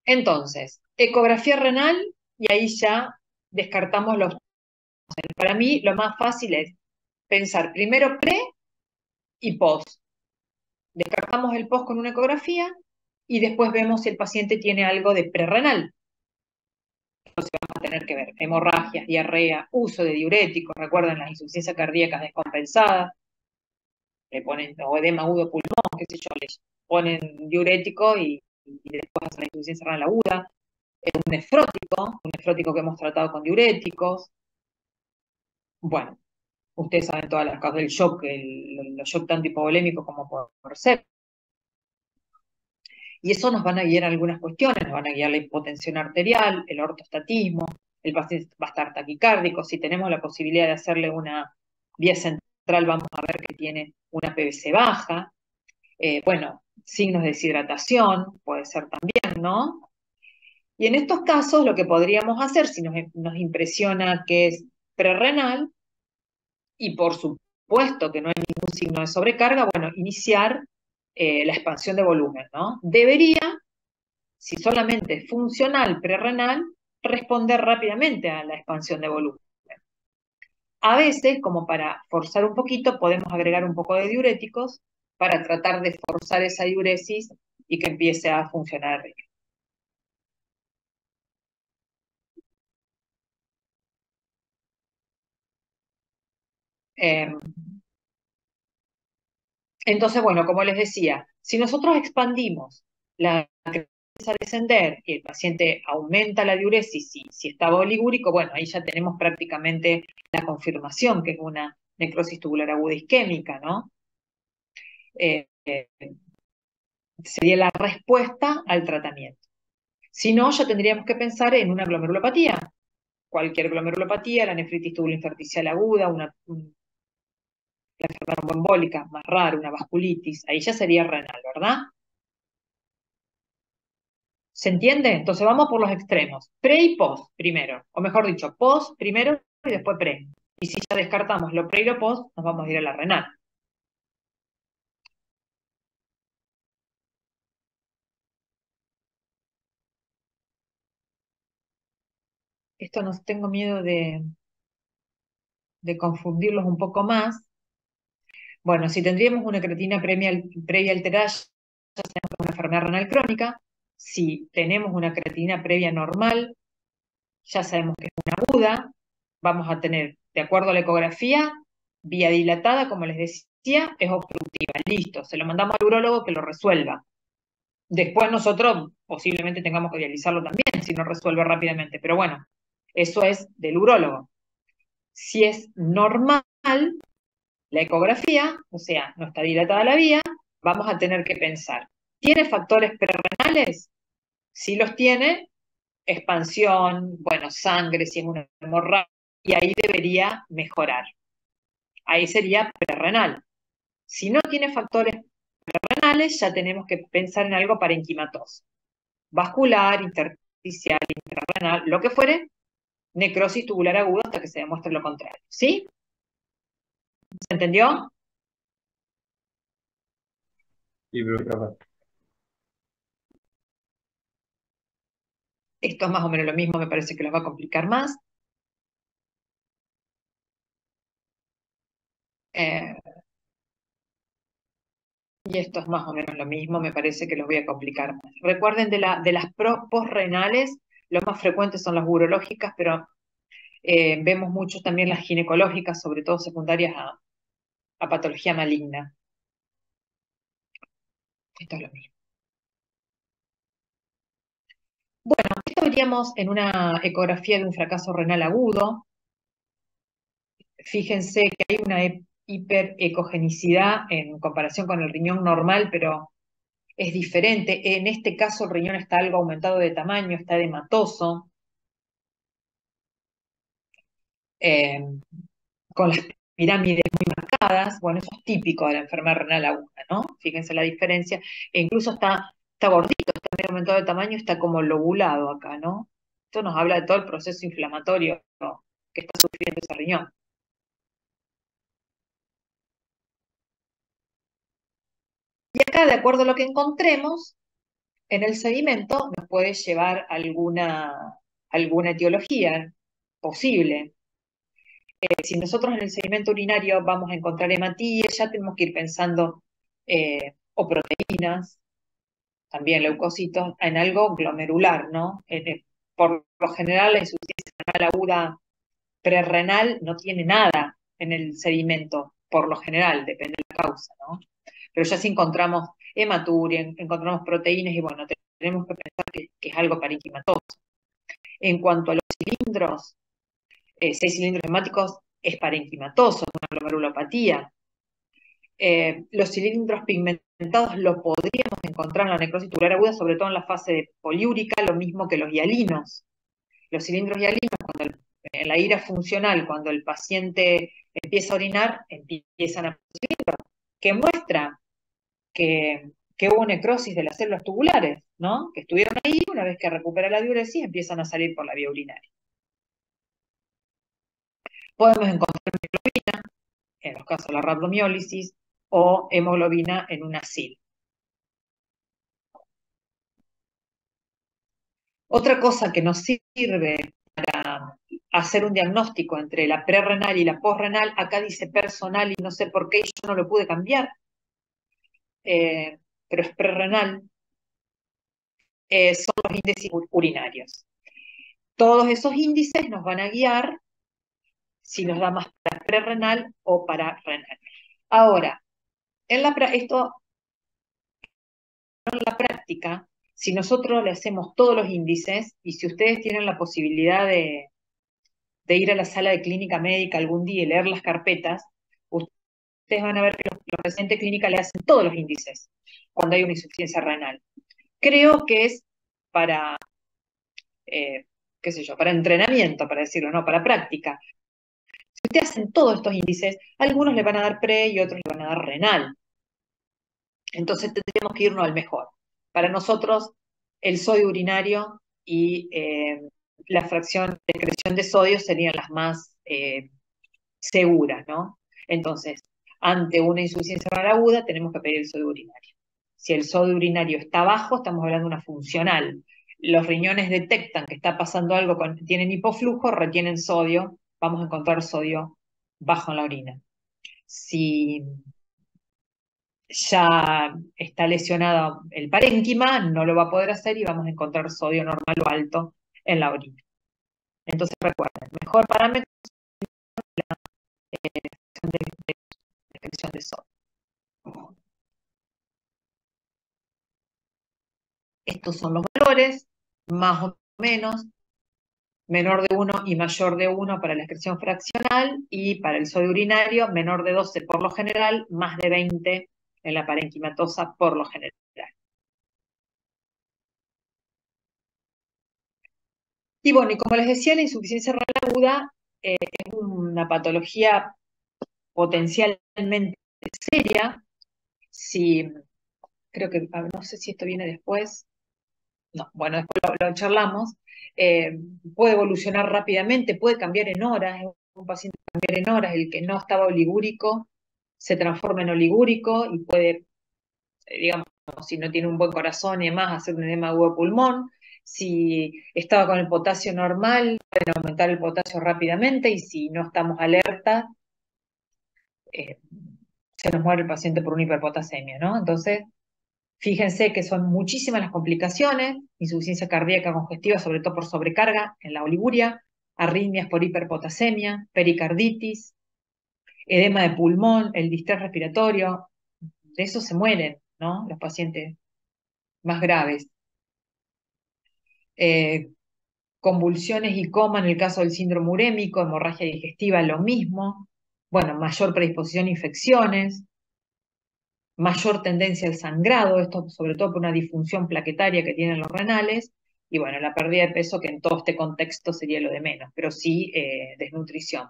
Entonces, ecografía renal, y ahí ya descartamos los... Para mí, lo más fácil es pensar primero pre y post. Descartamos el post con una ecografía y después vemos si el paciente tiene algo de prerrenal. Entonces vamos a tener que ver hemorragias, diarrea, uso de diuréticos, recuerden las insuficiencias cardíacas descompensadas, le ponen o edema agudo pulmón, qué sé yo, le ponen diurético y después hacen la insuficiencia renal aguda. Un nefrótico que hemos tratado con diuréticos. Bueno, ustedes saben todas las causas del shock, los shock tanto hipovolémicos como por sepsis. Y eso nos van a guiar algunas cuestiones, nos van a guiar la hipotensión arterial, el ortostatismo, el paciente va a estar taquicárdico, si tenemos la posibilidad de hacerle una vía central central vamos a ver que tiene una PVC baja. Bueno, signos de deshidratación, puede ser también, ¿no? Y en estos casos lo que podríamos hacer, si nos impresiona que es prerrenal, y por supuesto que no hay ningún signo de sobrecarga, bueno, iniciar la expansión de volumen, ¿no? Debería, si solamente es funcional prerrenal, responder rápidamente a la expansión de volumen. A veces, como para forzar un poquito, podemos agregar un poco de diuréticos para tratar de forzar esa diuresis y que empiece a funcionar el riñón. Entonces, bueno, como les decía, si nosotros expandimos la creatina a descender y el paciente aumenta la diuresis, si está oligúrico, bueno, ahí ya tenemos prácticamente la confirmación que es una necrosis tubular aguda isquémica, ¿no? Sería la respuesta al tratamiento. Si no, ya tendríamos que pensar en una glomerulopatía. Cualquier glomerulopatía, la nefritis tubulointersticial aguda, la enfermedad tromboembólica más rara, una vasculitis, ahí ya sería renal, ¿verdad? ¿Se entiende? Entonces vamos por los extremos. Pre y post primero. O mejor dicho, post primero y después pre. Y si ya descartamos lo pre y lo post, nos vamos a ir a la renal. Esto no tengo miedo de confundirlos un poco más. Bueno, si tendríamos una creatina previa alterada, ya tenemos una enfermedad renal crónica. Si tenemos una creatina previa normal, ya sabemos que es una aguda. Vamos a tener, de acuerdo a la ecografía, vía dilatada, como les decía, es obstructiva. Listo, se lo mandamos al urólogo que lo resuelva. Después nosotros posiblemente tengamos que dializarlo también si no resuelve rápidamente, pero bueno, eso es del urólogo. Si es normal la ecografía, o sea, no está dilatada la vía, vamos a tener que pensar, ¿tiene factores prerrenales? Si los tiene, expansión, bueno, sangre, si es una hemorragia, y ahí debería mejorar. Ahí sería prerrenal. Si no tiene factores renales, ya tenemos que pensar en algo parenquimatoso. Vascular, intersticial, intrarrenal, lo que fuere, necrosis tubular aguda hasta que se demuestre lo contrario. ¿Sí? ¿Se entendió? Sí, pero Esto es más o menos lo mismo, me parece que los va a complicar más. Eh, y esto es más o menos lo mismo, me parece que los voy a complicar más. Recuerden de las postrenales, lo más frecuentes son las urológicas, pero vemos mucho también las ginecológicas, sobre todo secundarias a patología maligna. Esto es lo mismo. Bueno, esto veríamos en una ecografía de un fracaso renal agudo. Fíjense que hay una hiperecogenicidad en comparación con el riñón normal, pero es diferente. En este caso el riñón está algo aumentado de tamaño, está edematoso, eh, con las pirámides muy marcadas. Bueno, eso es típico de la enfermedad renal aguda, ¿no? Fíjense la diferencia. E incluso está gordito, está medio aumentado de tamaño, está como lobulado acá, ¿no? Esto nos habla de todo el proceso inflamatorio, ¿no?, que está sufriendo ese riñón. Y acá, de acuerdo a lo que encontremos, en el sedimento nos puede llevar alguna etiología posible. Si nosotros en el sedimento urinario vamos a encontrar hematíes, ya tenemos que ir pensando o proteínas, también leucocitos, en algo glomerular, ¿no? Por lo general, la insuficiencia renal aguda prerrenal no tiene nada en el sedimento, por lo general, depende de la causa, ¿no? Pero ya si encontramos hematuria, encontramos proteínas, y bueno, tenemos que pensar que es algo parenquimatoso. En cuanto a los cilindros, 6 cilindros hemáticos es parenquimatoso, una glomerulopatía. Los cilindros pigmentados lo podríamos encontrar en la necrosis tubular aguda, sobre todo en la fase poliúrica, lo mismo que los hialinos. Los cilindros hialinos, cuando el en la ira funcional, cuando el paciente empieza a orinar, empiezan a que muestra que hubo necrosis de las células tubulares, ¿no? Que estuvieron ahí, una vez que recupera la diuresis, empiezan a salir por la vía urinaria. Podemos encontrar hemoglobina, en los casos de la rhabdomiólisis, o hemoglobina en una SIL. Otra cosa que nos sirve para hacer un diagnóstico entre la prerrenal y la posrenal, acá dice personal y no sé por qué yo no lo pude cambiar, pero es prerrenal, son los índices urinarios. Todos esos índices nos van a guiar si nos da más para prerrenal o para renal. Ahora, en la práctica, si nosotros le hacemos todos los índices, y si ustedes tienen la posibilidad de ir a la sala de clínica médica algún día y leer las carpetas, ustedes van a ver que los pacientes clínicos le hacen todos los índices cuando hay una insuficiencia renal. Creo que es para, qué sé yo, para entrenamiento, para decirlo, no, para práctica. Si ustedes hacen todos estos índices, algunos le van a dar pre y otros le van a dar renal. Entonces tendríamos que irnos al mejor. Para nosotros, el sodio urinario y la fracción de excreción de sodio serían las más seguras, ¿no? Entonces, ante una insuficiencia renal aguda, tenemos que pedir el sodio urinario. Si el sodio urinario está bajo, estamos hablando de una funcional. Los riñones detectan que está pasando algo, tienen hipoflujo, retienen sodio, vamos a encontrar sodio bajo en la orina. Si ya está lesionado el parénquima, no lo va a poder hacer y vamos a encontrar sodio normal o alto en la orina. Entonces recuerden, el mejor parámetro es la excreción de sodio. Estos son los valores, más o menos, menor de 1 y mayor de 1 para la excreción fraccional, y para el sodio urinario, menor de 12 por lo general, más de 20 en la parenquimatosa por lo general. Y bueno, y como les decía, la insuficiencia renal aguda es una patología potencialmente seria. Si, creo que, no sé si esto viene después, no, bueno, después lo charlamos. Puede evolucionar rápidamente, puede cambiar en horas, es un paciente cambiar en horas, el que no estaba oligúrico se transforma en oligúrico y puede, digamos, si no tiene un buen corazón y demás, hacer un edema agudo de pulmón. Si estaba con el potasio normal, pueden aumentar el potasio rápidamente, y si no estamos alerta, se nos muere el paciente por una hiperpotasemia, ¿no? Entonces, fíjense que son muchísimas las complicaciones: insuficiencia cardíaca congestiva, sobre todo por sobrecarga en la oliguria, arritmias por hiperpotasemia, pericarditis, edema de pulmón, el distrés respiratorio. De eso se mueren, ¿no? Los pacientes más graves. Convulsiones y coma en el caso del síndrome urémico, hemorragia digestiva, lo mismo. Bueno, mayor predisposición a infecciones, mayor tendencia al sangrado, esto sobre todo por una disfunción plaquetaria que tienen los renales, y bueno, la pérdida de peso, que en todo este contexto sería lo de menos, pero sí desnutrición.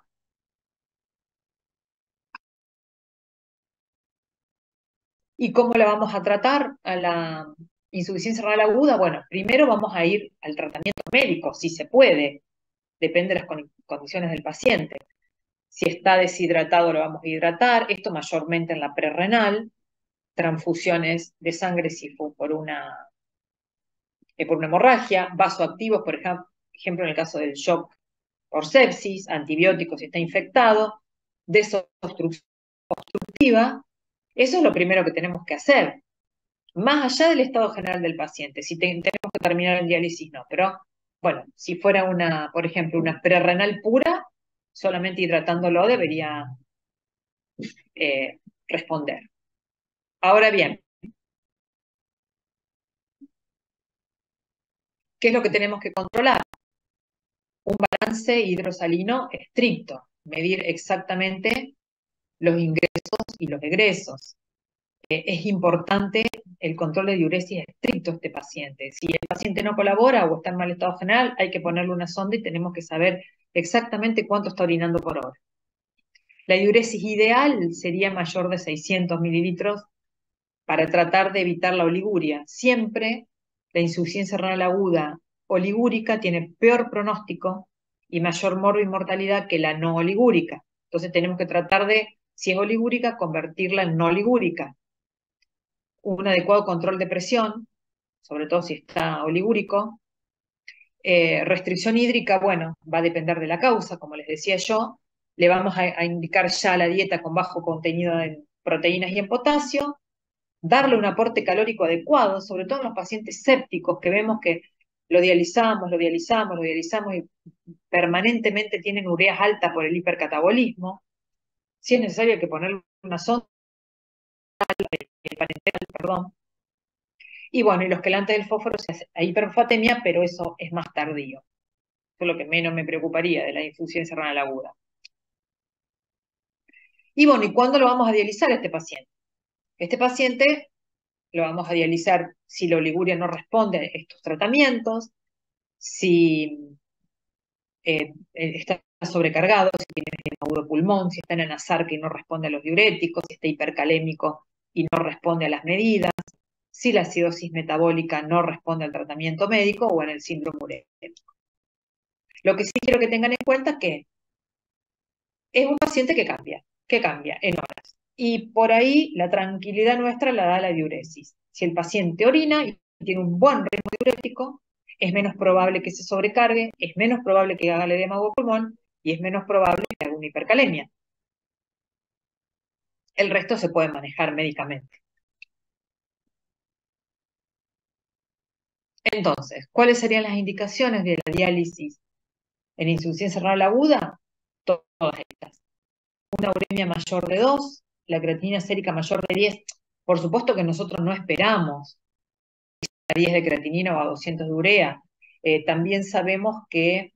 ¿Y cómo la vamos a tratar a la insuficiencia renal aguda? Bueno, primero vamos a ir al tratamiento médico, si se puede, depende de las condiciones del paciente. Si está deshidratado, lo vamos a hidratar, esto mayormente en la prerrenal, transfusiones de sangre si fue por una hemorragia, vasoactivos, por ejemplo, en el caso del shock por sepsis, antibióticos si está infectado, desobstructiva. Eso es lo primero que tenemos que hacer, más allá del estado general del paciente. Si tenemos que terminar el diálisis, no, pero bueno, si fuera por ejemplo, una prerrenal pura, solamente hidratándolo debería responder. Ahora bien, ¿qué es lo que tenemos que controlar? Un balance hidrosalino estricto, medir exactamente los ingresos y los egresos. Es importante el control de diuresis estricto a este paciente. Si el paciente no colabora o está en mal estado general, hay que ponerle una sonda y tenemos que saber exactamente cuánto está orinando por hora. La diuresis ideal sería mayor de 600 mililitros para tratar de evitar la oliguria. Siempre la insuficiencia renal aguda oligúrica tiene peor pronóstico y mayor morbo y mortalidad que la no oligúrica. Entonces tenemos que tratar de, si es oligúrica, convertirla en no oligúrica. Un adecuado control de presión, sobre todo si está oligúrico. Restricción hídrica, bueno, va a depender de la causa, como les decía yo. Le vamos a indicar ya la dieta con bajo contenido en proteínas y en potasio, darle un aporte calórico adecuado, sobre todo en los pacientes sépticos que vemos que lo dializamos, lo dializamos, lo dializamos y permanentemente tienen ureas altas por el hipercatabolismo. Si es necesario hay que ponerle una sonda, perdón. Y bueno, y los quelantes del fósforo se hace a hiperfatemia, pero eso es más tardío. Eso es lo que menos me preocuparía de la insuficiencia renal aguda. Y bueno, ¿y cuándo lo vamos a dializar a este paciente? Este paciente lo vamos a dializar si la oliguria no responde a estos tratamientos, si está sobrecargado, si tiene agudo pulmón, si está en anasarca y no responde a los diuréticos, si está hipercalémico y no responde a las medidas, si la acidosis metabólica no responde al tratamiento médico o en el síndrome urémico. Lo que sí quiero que tengan en cuenta es que es un paciente que cambia en horas. Y por ahí la tranquilidad nuestra la da la diuresis. Si el paciente orina y tiene un buen ritmo diurético, es menos probable que se sobrecargue, es menos probable que haga el edema o pulmón y es menos probable que haga una hipercalemia. El resto se puede manejar médicamente. Entonces, ¿cuáles serían las indicaciones de la diálisis en insuficiencia renal aguda? Todas estas. Una uremia mayor de 2, la creatinina sérica mayor de 10. Por supuesto que nosotros no esperamos a 10 de creatinina o a 200 de urea. También sabemos que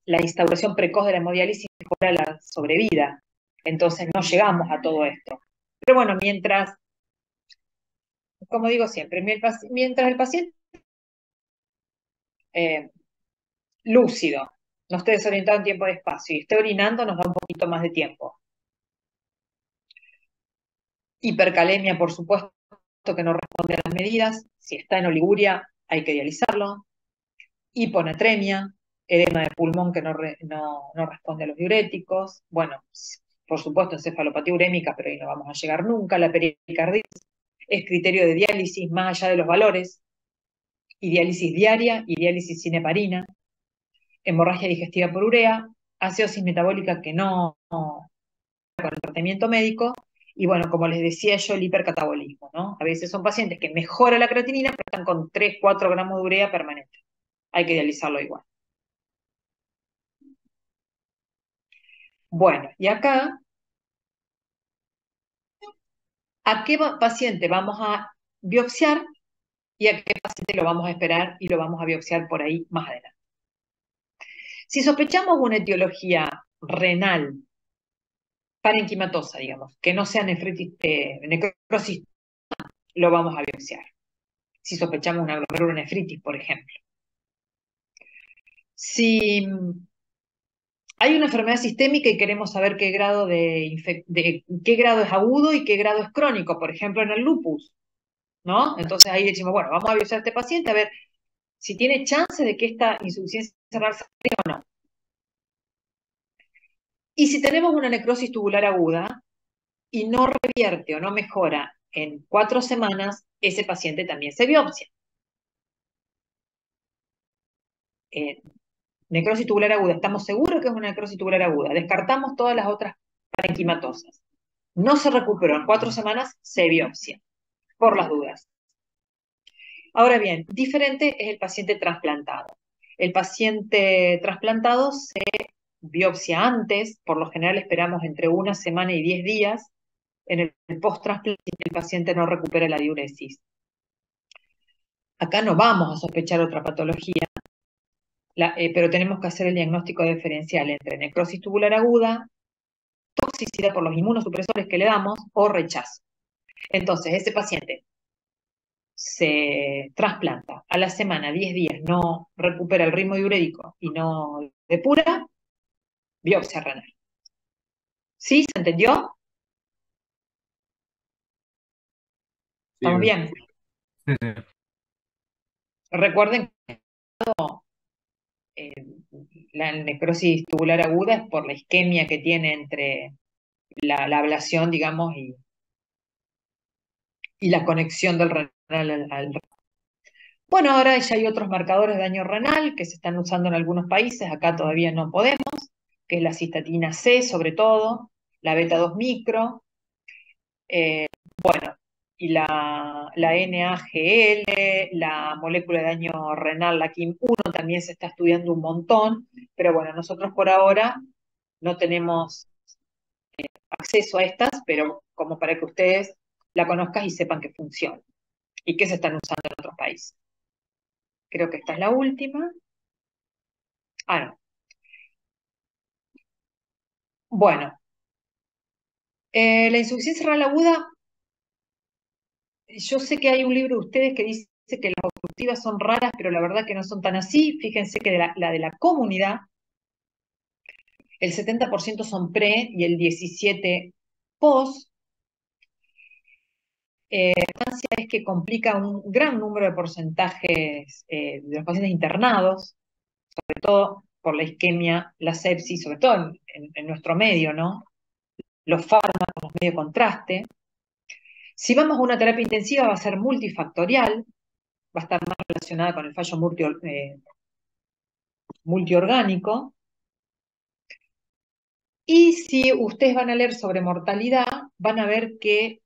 la instauración precoz de la hemodiálisis mejora la sobrevida. Entonces no llegamos a todo esto. Pero bueno, mientras, como digo siempre, mientras el paciente lúcido, no esté desorientado en tiempo de espacio y esté orinando, nos da un poquito más de tiempo. Hipercalemia, por supuesto, que no responde a las medidas. Si está en oliguria, hay que dializarlo. Hiponatremia, edema de pulmón que no responde a los diuréticos. Bueno, por supuesto, encefalopatía urémica, pero ahí no vamos a llegar nunca. La pericarditis es criterio de diálisis más allá de los valores. Y diálisis diaria y diálisis sin heparina. Hemorragia digestiva por urea, acidosis metabólica que no con el tratamiento médico. Y bueno, como les decía yo, el hipercatabolismo, ¿no? A veces son pacientes que mejora la creatinina, pero están con 3, 4 gramos de urea permanente. Hay que dializarlo igual. Bueno, y acá, ¿a qué paciente vamos a biopsiar y a qué paciente lo vamos a esperar y lo vamos a biopsiar por ahí más adelante? Si sospechamos una etiología renal parenquimatosa, digamos, que no sea necrosis, lo vamos a biopsiar. Si sospechamos una glomerulonefritis, por ejemplo. Si hay una enfermedad sistémica y queremos saber qué grado qué grado es agudo y qué grado es crónico, por ejemplo en el lupus, ¿no? Entonces ahí decimos, bueno, vamos a biopsiar a este paciente a ver si tiene chance de que esta insuficiencia renal se o no. Y si tenemos una necrosis tubular aguda y no revierte o no mejora en 4 semanas, ese paciente también se biopsia. Necrosis tubular aguda, estamos seguros que es una necrosis tubular aguda, descartamos todas las otras parenquimatosas. No se recuperó en 4 semanas, se biopsia, por las dudas. Ahora bien, diferente es el paciente trasplantado. El paciente trasplantado se biopsia antes, por lo general esperamos entre 1 semana y 10 días, en el post-trasplante el paciente no recupera la diuresis. Acá no vamos a sospechar otra patología, pero tenemos que hacer el diagnóstico diferencial entre necrosis tubular aguda, toxicidad por los inmunosupresores que le damos o rechazo. Entonces, ese paciente se trasplanta a la semana, 10 días, no recupera el ritmo diurético y no depura, biopsia renal. ¿Sí? ¿Se entendió? Sí, ¿Estamos bien? Sí, sí. Recuerden que eh, la necrosis tubular aguda es por la isquemia que tiene entre la ablación, digamos, y la conexión del renal al. Bueno, ahora ya hay otros marcadores de daño renal que se están usando en algunos países, acá todavía no podemos, que es la cistatina C sobre todo, la beta 2 micro, bueno, y la NaGL, la molécula de daño renal, la KIM-1, también se está estudiando un montón, pero bueno, nosotros por ahora no tenemos acceso a estas, pero como para que ustedes la conozcan y sepan que funciona y que se están usando en otros países. Creo que esta es la última. Ah, no. Bueno, la insuficiencia renal aguda, yo sé que hay un libro de ustedes que dice que las obstructivas son raras, pero la verdad que no son tan así. Fíjense que la de la comunidad, el 70% son pre y el 17% post. La importancia es que complica un gran número de porcentajes de los pacientes internados, sobre todo por la isquemia, la sepsis, sobre todo en nuestro medio, ¿no? Los fármacos, los medios de contraste. Si vamos a una terapia intensiva va a ser multifactorial, va a estar más relacionada con el fallo multiorgánico. Y si ustedes van a leer sobre mortalidad, van a ver que,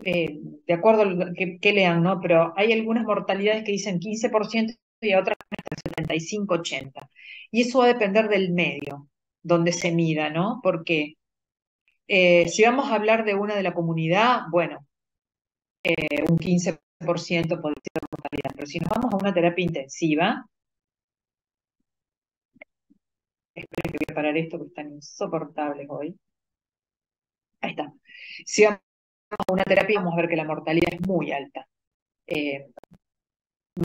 de acuerdo a lo que lean, ¿no? Pero hay algunas mortalidades que dicen 15% y otras hasta el 75-80%. Y eso va a depender del medio donde se mida, ¿no? Porque si vamos a hablar de una de la comunidad, bueno, un 15% podría ser mortalidad. Pero si nos vamos a una terapia intensiva, esperen que voy a parar esto que están insoportables hoy. Ahí está. Si vamos a una terapia, vamos a ver que la mortalidad es muy alta.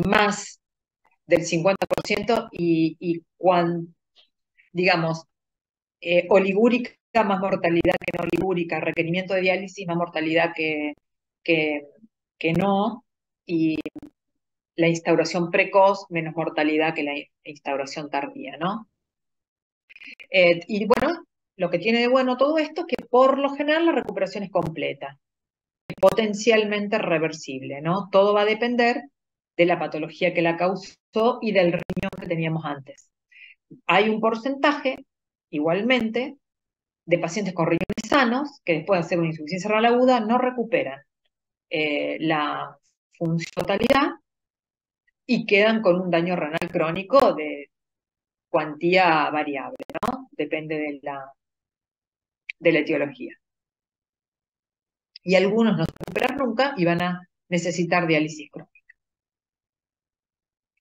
Más del 50% digamos, oligúrica más mortalidad que no oligúrica, requerimiento de diálisis más mortalidad que, que no, y la instauración precoz menos mortalidad que la instauración tardía, ¿no? Y bueno, lo que tiene de bueno todo esto es que por lo general la recuperación es completa, es potencialmente reversible, ¿no? Todo va a depender de la patología que la causó y del riñón que teníamos antes. Hay un porcentaje, igualmente, de pacientes con riñones sanos que después de hacer una insuficiencia renal aguda no recuperan la funcionalidad y quedan con un daño renal crónico de cuantía variable, ¿no? Depende de la etiología. Y algunos no se recuperan nunca y van a necesitar diálisis crónica.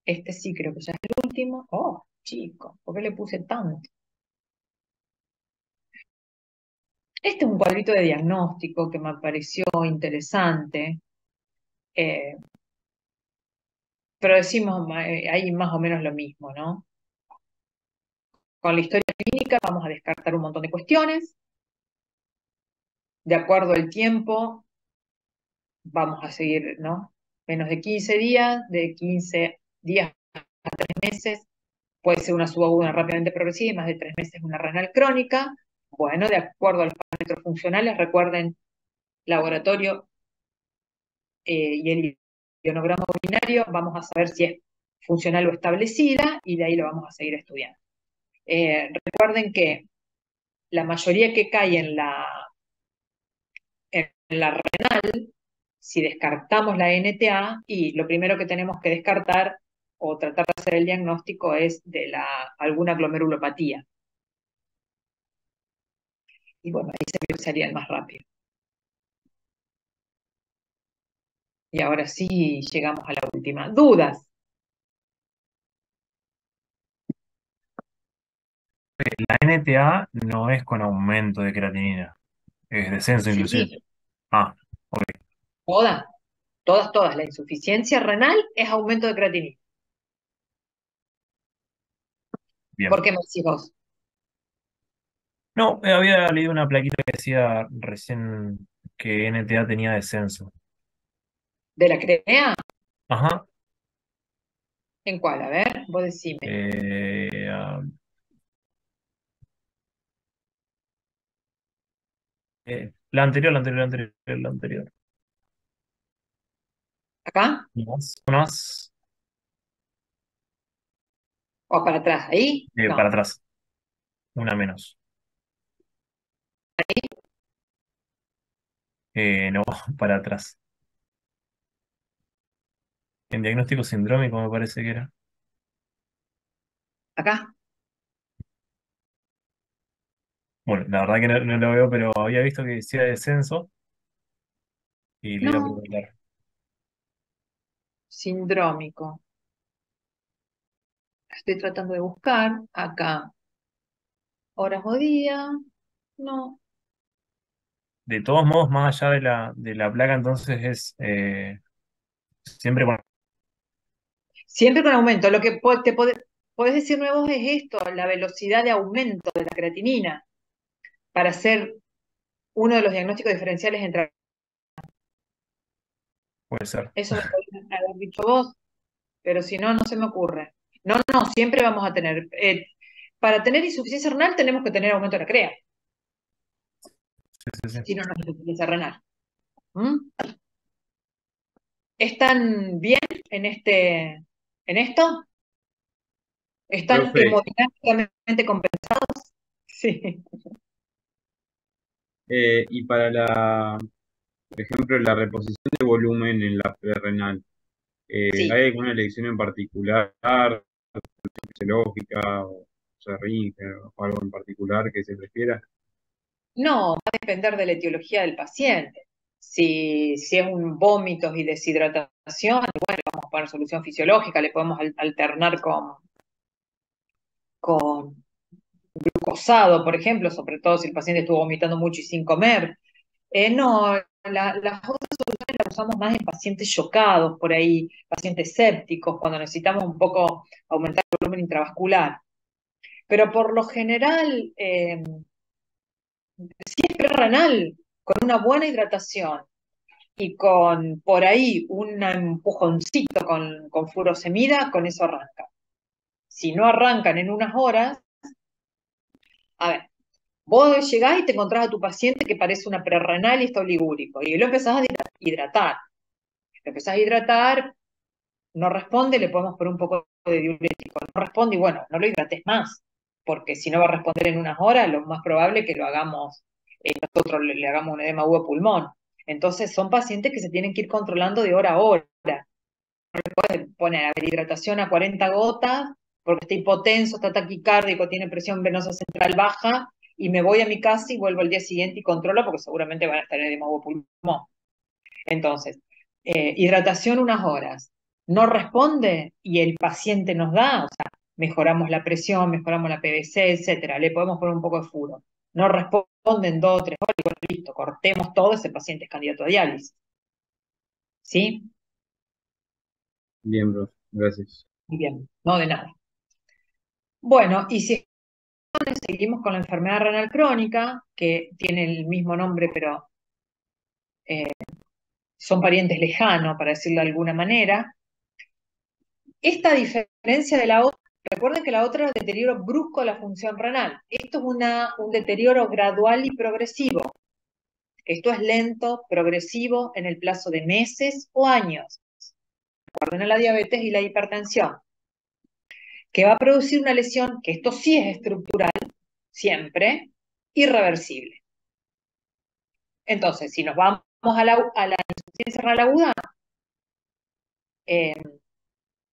Este sí creo que ya es el último. Oh, chico, ¿por qué le puse tanto? Este es un cuadrito de diagnóstico que me pareció interesante, pero decimos ahí más o menos lo mismo, ¿no? Con la historia clínica vamos a descartar un montón de cuestiones. De acuerdo al tiempo, vamos a seguir, ¿no? Menos de 15 días, de 15 días a 3 meses, puede ser una subaguda rápidamente progresiva y más de 3 meses una renal crónica. Bueno, de acuerdo a los parámetros funcionales, recuerden laboratorio y el ionograma urinario, vamos a saber si es funcional o establecida y de ahí lo vamos a seguir estudiando. Recuerden que la mayoría que cae en la renal, si descartamos la NTA, y lo primero que tenemos que descartar o tratar de hacer el diagnóstico es de alguna glomerulopatía. Y bueno, ahí sería el más rápido. Y ahora sí llegamos a la última. ¿Dudas? La NTA no es con aumento de creatinina, es descenso Sí, inclusive. Ah, ok. ¿Toda? Todas. La insuficiencia renal es aumento de creatinina. ¿Por Bien. qué me decís vos? No, había leído una plaquita que decía recién que NTA tenía descenso. ¿De la CREA? Ajá. ¿En cuál? A ver, vos decime. Eh, ah, la anterior. ¿Acá? Más, ¿O para atrás? ¿Ahí? para No. atrás, una menos. No, para atrás. En diagnóstico sindrómico me parece que era. ¿Acá? Bueno, la verdad que no lo veo, pero había visto que decía descenso y le iba a No. preguntar. Sindrómico. Estoy tratando de buscar. Acá. Horas o día. No. De todos modos, más allá de la placa, entonces es siempre bueno. Siempre con aumento. Lo que podés decir nuevos es esto, la velocidad de aumento de la creatinina, para hacer uno de los diagnósticos diferenciales entre... Puede ser. Eso me podrías haber dicho vos, pero si no, no se me ocurre. No, siempre vamos a tener... para tener insuficiencia renal tenemos que tener aumento de la CREA, Sí, sí, sí. si no, no es insuficiencia renal. ¿Mm? ¿Están bien en esto? ¿Están Profe, hemodinámicamente compensados? Sí. y para por ejemplo, la reposición de volumen en la prerrenal, Sí. ¿hay alguna elección en particular, fisiológica o serrín o algo en particular que se prefiera? No, va a depender de la etiología del paciente. Si es un vómitos y deshidratación, bueno, vamos a poner solución fisiológica, le podemos alternar con glucosado, por ejemplo, sobre todo si el paciente estuvo vomitando mucho y sin comer. No, las otras soluciones las usamos más en pacientes chocados, por ahí, pacientes sépticos, cuando necesitamos un poco aumentar el volumen intravascular. Pero por lo general, si es prerrenal, con una buena hidratación y con por ahí un empujoncito con furosemida, con eso arranca. Si no arrancan en unas horas, a ver, vos llegás y te encontrás a tu paciente que parece una prerrenal y está oligúrico, y lo empezás a hidratar. Lo empezás a hidratar, no responde, le podemos poner un poco de diurético. No responde y bueno, no lo hidrates más, porque si no va a responder en unas horas, lo más probable es que lo hagamos, nosotros le hagamos un edema agudo de pulmón. Entonces son pacientes que se tienen que ir controlando de hora a hora. Poner, a ver, hidratación a 40 gotas, porque está hipotenso, está taquicárdico, tiene presión venosa central baja, y me voy a mi casa y vuelvo al día siguiente y controlo, porque seguramente van a estar en edema agudo de pulmón. Entonces, hidratación unas horas. No responde y el paciente nos da, o sea, mejoramos la presión, mejoramos la PVC, etcétera. Le podemos poner un poco de furo. No responde en 2 o 3 horas y bueno, listo, cortemos todo, ese paciente es candidato a diálisis. ¿Sí? Bien, profe, gracias. Muy bien, no de nada. Bueno, y si seguimos con la enfermedad renal crónica, que tiene el mismo nombre, pero eh, son parientes lejanos, para decirlo de alguna manera. Esta diferencia de la otra, recuerden que la otra es el deterioro brusco de la función renal. Esto es un deterioro gradual y progresivo. Esto es lento, progresivo, en el plazo de meses o años. Recuerden la diabetes y la hipertensión, que va a producir una lesión, que esto sí es estructural, siempre, irreversible. Entonces, si nos vamos a la insuficiencia renal aguda, eh,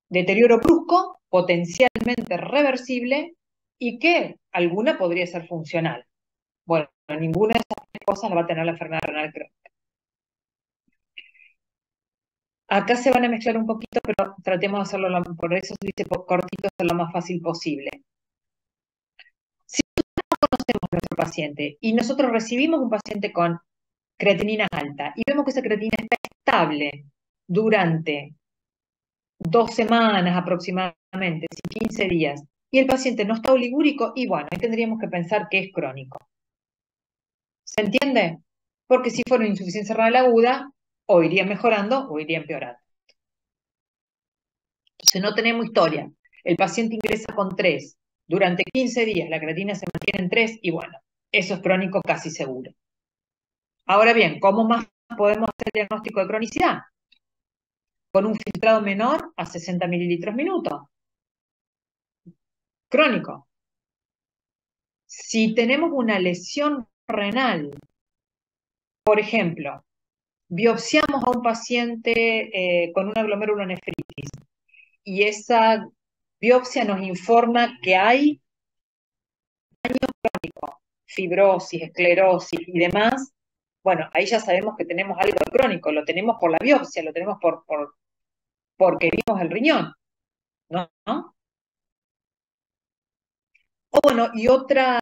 deterioro brusco, potencialmente reversible, y que alguna podría ser funcional. Bueno, ninguna de esas tres cosas la va a tener la enfermedad renal crónica. Acá se van a mezclar un poquito, pero tratemos de hacerlo, por eso se dice cortito, hacerlo lo más fácil posible. Si conocemos a nuestro paciente y nosotros recibimos un paciente con creatinina alta y vemos que esa creatinina está estable durante 2 semanas aproximadamente, 15 días, y el paciente no está oligúrico, y bueno, ahí tendríamos que pensar que es crónico. ¿Se entiende? Porque si fuera una insuficiencia renal aguda, o iría mejorando o iría empeorando. Entonces no tenemos historia. El paciente ingresa con 3. Durante 15 días la creatina se mantiene en 3 y bueno, eso es crónico casi seguro. Ahora bien, ¿cómo más podemos hacer diagnóstico de cronicidad? Con un filtrado menor a 60 mililitros minuto. Crónico. Si tenemos una lesión renal, por ejemplo, biopsiamos a un paciente con una glomerulonefritis y esa biopsia nos informa que hay daño crónico, fibrosis, esclerosis y demás, bueno, ahí ya sabemos que tenemos algo de crónico, lo tenemos por la biopsia, lo tenemos porque vimos el riñón, ¿no? O bueno, y otra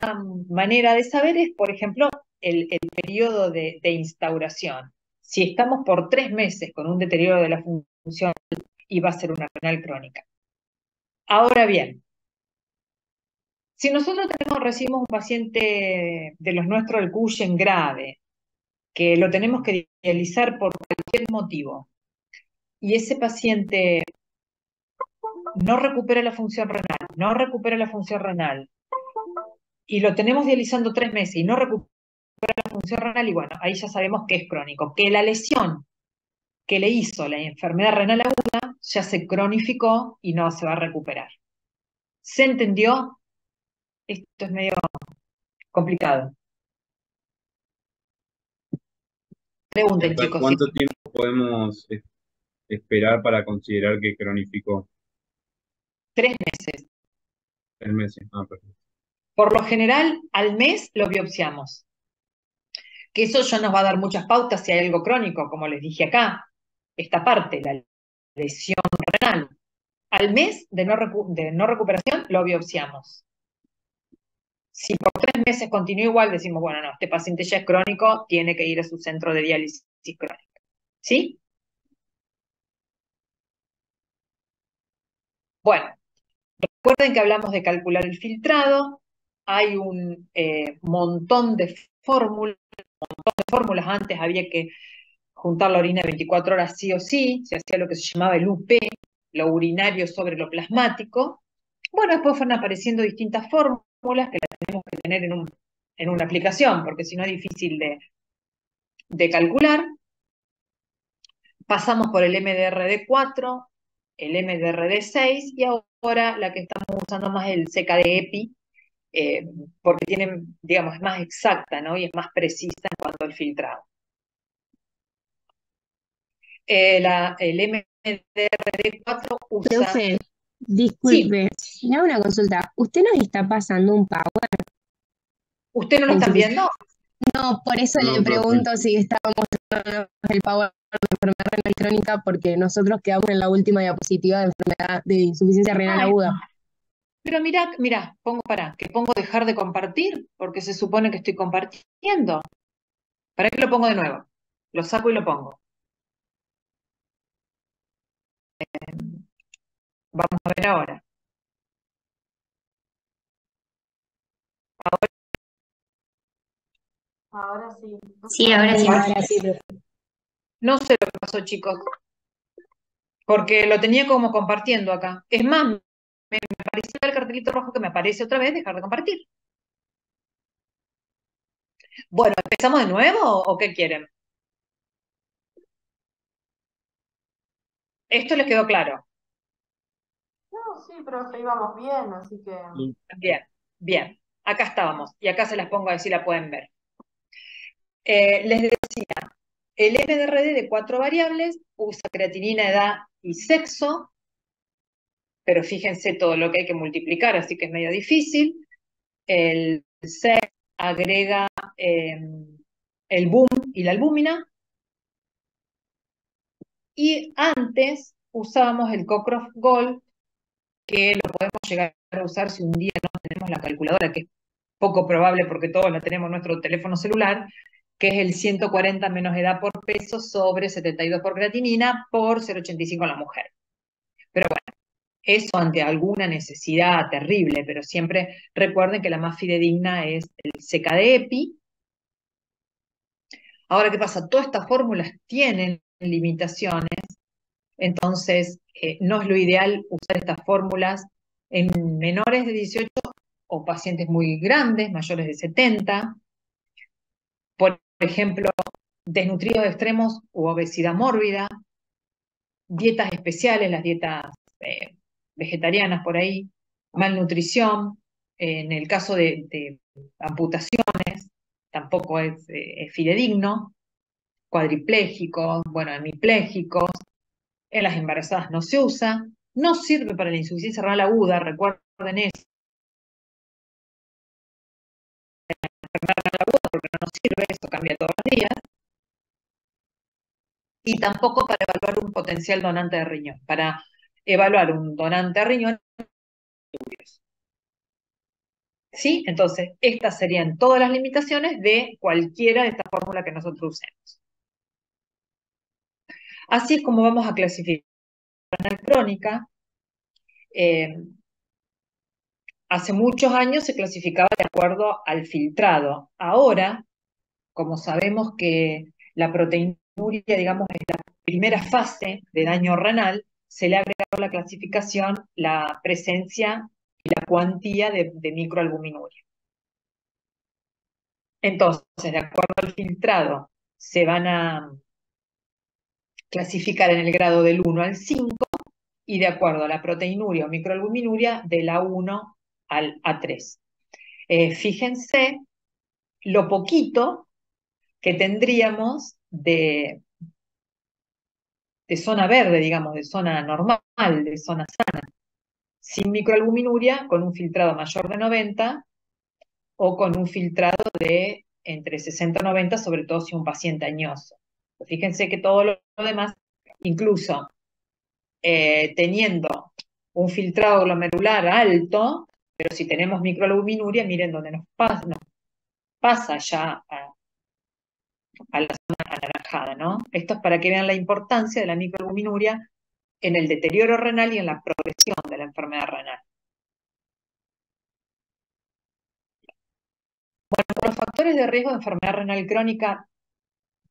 manera de saber es, por ejemplo, el periodo de instauración. Si estamos por 3 meses con un deterioro de la función, y va a ser una renal crónica. Ahora bien, si nosotros recibimos un paciente de los nuestros, el Cushing grave, que lo tenemos que dializar por cualquier motivo, y ese paciente no recupera la función renal, y lo tenemos dializando 3 meses y no recupera la función renal, y bueno, ahí ya sabemos que es crónico, que la lesión que le hizo la enfermedad renal aguda ya se cronificó y no se va a recuperar. ¿Se entendió? Esto es medio complicado. Pregunten, ¿Hasta chicos. cuánto tiempo podemos esperar para considerar que cronificó? 3 meses. 3 meses. Ah, perfecto. Por lo general, al mes lo biopsiamos. Que eso ya nos va a dar muchas pautas si hay algo crónico, como les dije acá. Esta parte, la lesión renal. Al mes de no recuperación, lo biopsiamos. Si por 3 meses continúa igual, decimos, bueno, no, este paciente ya es crónico, tiene que ir a su centro de diálisis crónica. ¿Sí? Bueno, recuerden que hablamos de calcular el filtrado. Hay un montón de fórmulas. Antes había que juntar la orina 24 horas sí o sí. Se hacía lo que se llamaba el UP, lo urinario sobre lo plasmático. Bueno, después fueron apareciendo distintas fórmulas que las tenemos que tener en una aplicación, porque si no es difícil de calcular. Pasamos por el MDRD4, el MDRD6 y ahora la que estamos usando más es el CKD-EPI, porque tiene, digamos, es más exacta, ¿no? Y es más precisa en cuanto al filtrado. El MDRD4 usa... Profe, disculpe, le hago una consulta. ¿Usted nos está pasando un power? ¿Usted no lo están viendo? No, por eso No, le profe. pregunto si estábamos mostrando el power de enfermedad renal crónica, porque nosotros quedamos en la última diapositiva de enfermedad de insuficiencia renal Ay, aguda. pero mirá, pongo dejar de compartir, porque se supone que estoy compartiendo. ¿Para qué lo pongo de nuevo? Lo saco y lo pongo. Vamos a ver ahora. Ahora sí. Sí, ahora sí. Ahora sí. No sé lo que pasó, chicos, porque lo tenía como compartiendo acá. Es más, me apareció el cartelito rojo que me aparece otra vez, dejar de compartir. Bueno, ¿empezamos de nuevo o qué quieren? ¿Esto les quedó claro? No, sí, profe, íbamos bien, así que... Bien, bien. Acá estábamos y acá se las pongo a ver si la pueden ver. Les decía, el MDRD de 4 variables usa creatinina, edad y sexo, pero fíjense todo lo que hay que multiplicar, así que es medio difícil. El SEC agrega el BUM y la albúmina. Y antes usábamos el Cockcroft Gold, que lo podemos llegar a usar si un día no tenemos la calculadora, que es poco probable porque todos la tenemos en nuestro teléfono celular, que es el 140 menos edad por peso sobre 72 por creatinina por 0,85 en la mujer. Pero bueno, eso ante alguna necesidad terrible, pero siempre recuerden que la más fidedigna es el CKD-EPI. Ahora, ¿qué pasa? Todas estas fórmulas tienen limitaciones, entonces no es lo ideal usar estas fórmulas en menores de 18 o pacientes muy grandes, mayores de 70. Por ejemplo, desnutridos extremos u obesidad mórbida, dietas especiales, las dietas vegetarianas por ahí, malnutrición, en el caso de amputaciones, tampoco es fidedigno, cuadriplégicos, bueno, hemipléjicos, en las embarazadas no se usa, no sirve para la insuficiencia renal aguda, recuerden eso, porque no nos sirve, eso cambia todos los días, y tampoco para evaluar un potencial donante de riñón. Para evaluar un donante de riñón, ¿sí? Entonces, estas serían todas las limitaciones de cualquiera de estas fórmulas que nosotros usemos. Así es como vamos a clasificar la renal crónica. Hace muchos años se clasificaba de acuerdo al filtrado. Ahora, como sabemos que la proteinuria, digamos, es la primera fase de daño renal, se le ha agregado a la clasificación la presencia y la cuantía de microalbuminuria. Entonces, de acuerdo al filtrado, se van a clasificar en el grado del 1 al 5 y de acuerdo a la proteinuria o microalbuminuria del A1 al A3. Fíjense lo poquito que tendríamos de zona verde, digamos, de zona normal, de zona sana, sin microalbuminuria, con un filtrado mayor de 90 o con un filtrado de entre 60 y 90, sobre todo si un paciente añoso. Fíjense que todo lo demás, incluso teniendo un filtrado glomerular alto, pero si tenemos microalbuminuria, miren dónde nos pasa ya a la zona anaranjada, ¿no? Esto es para que vean la importancia de la microalbuminuria en el deterioro renal y en la progresión de la enfermedad renal. Bueno, los factores de riesgo de enfermedad renal crónica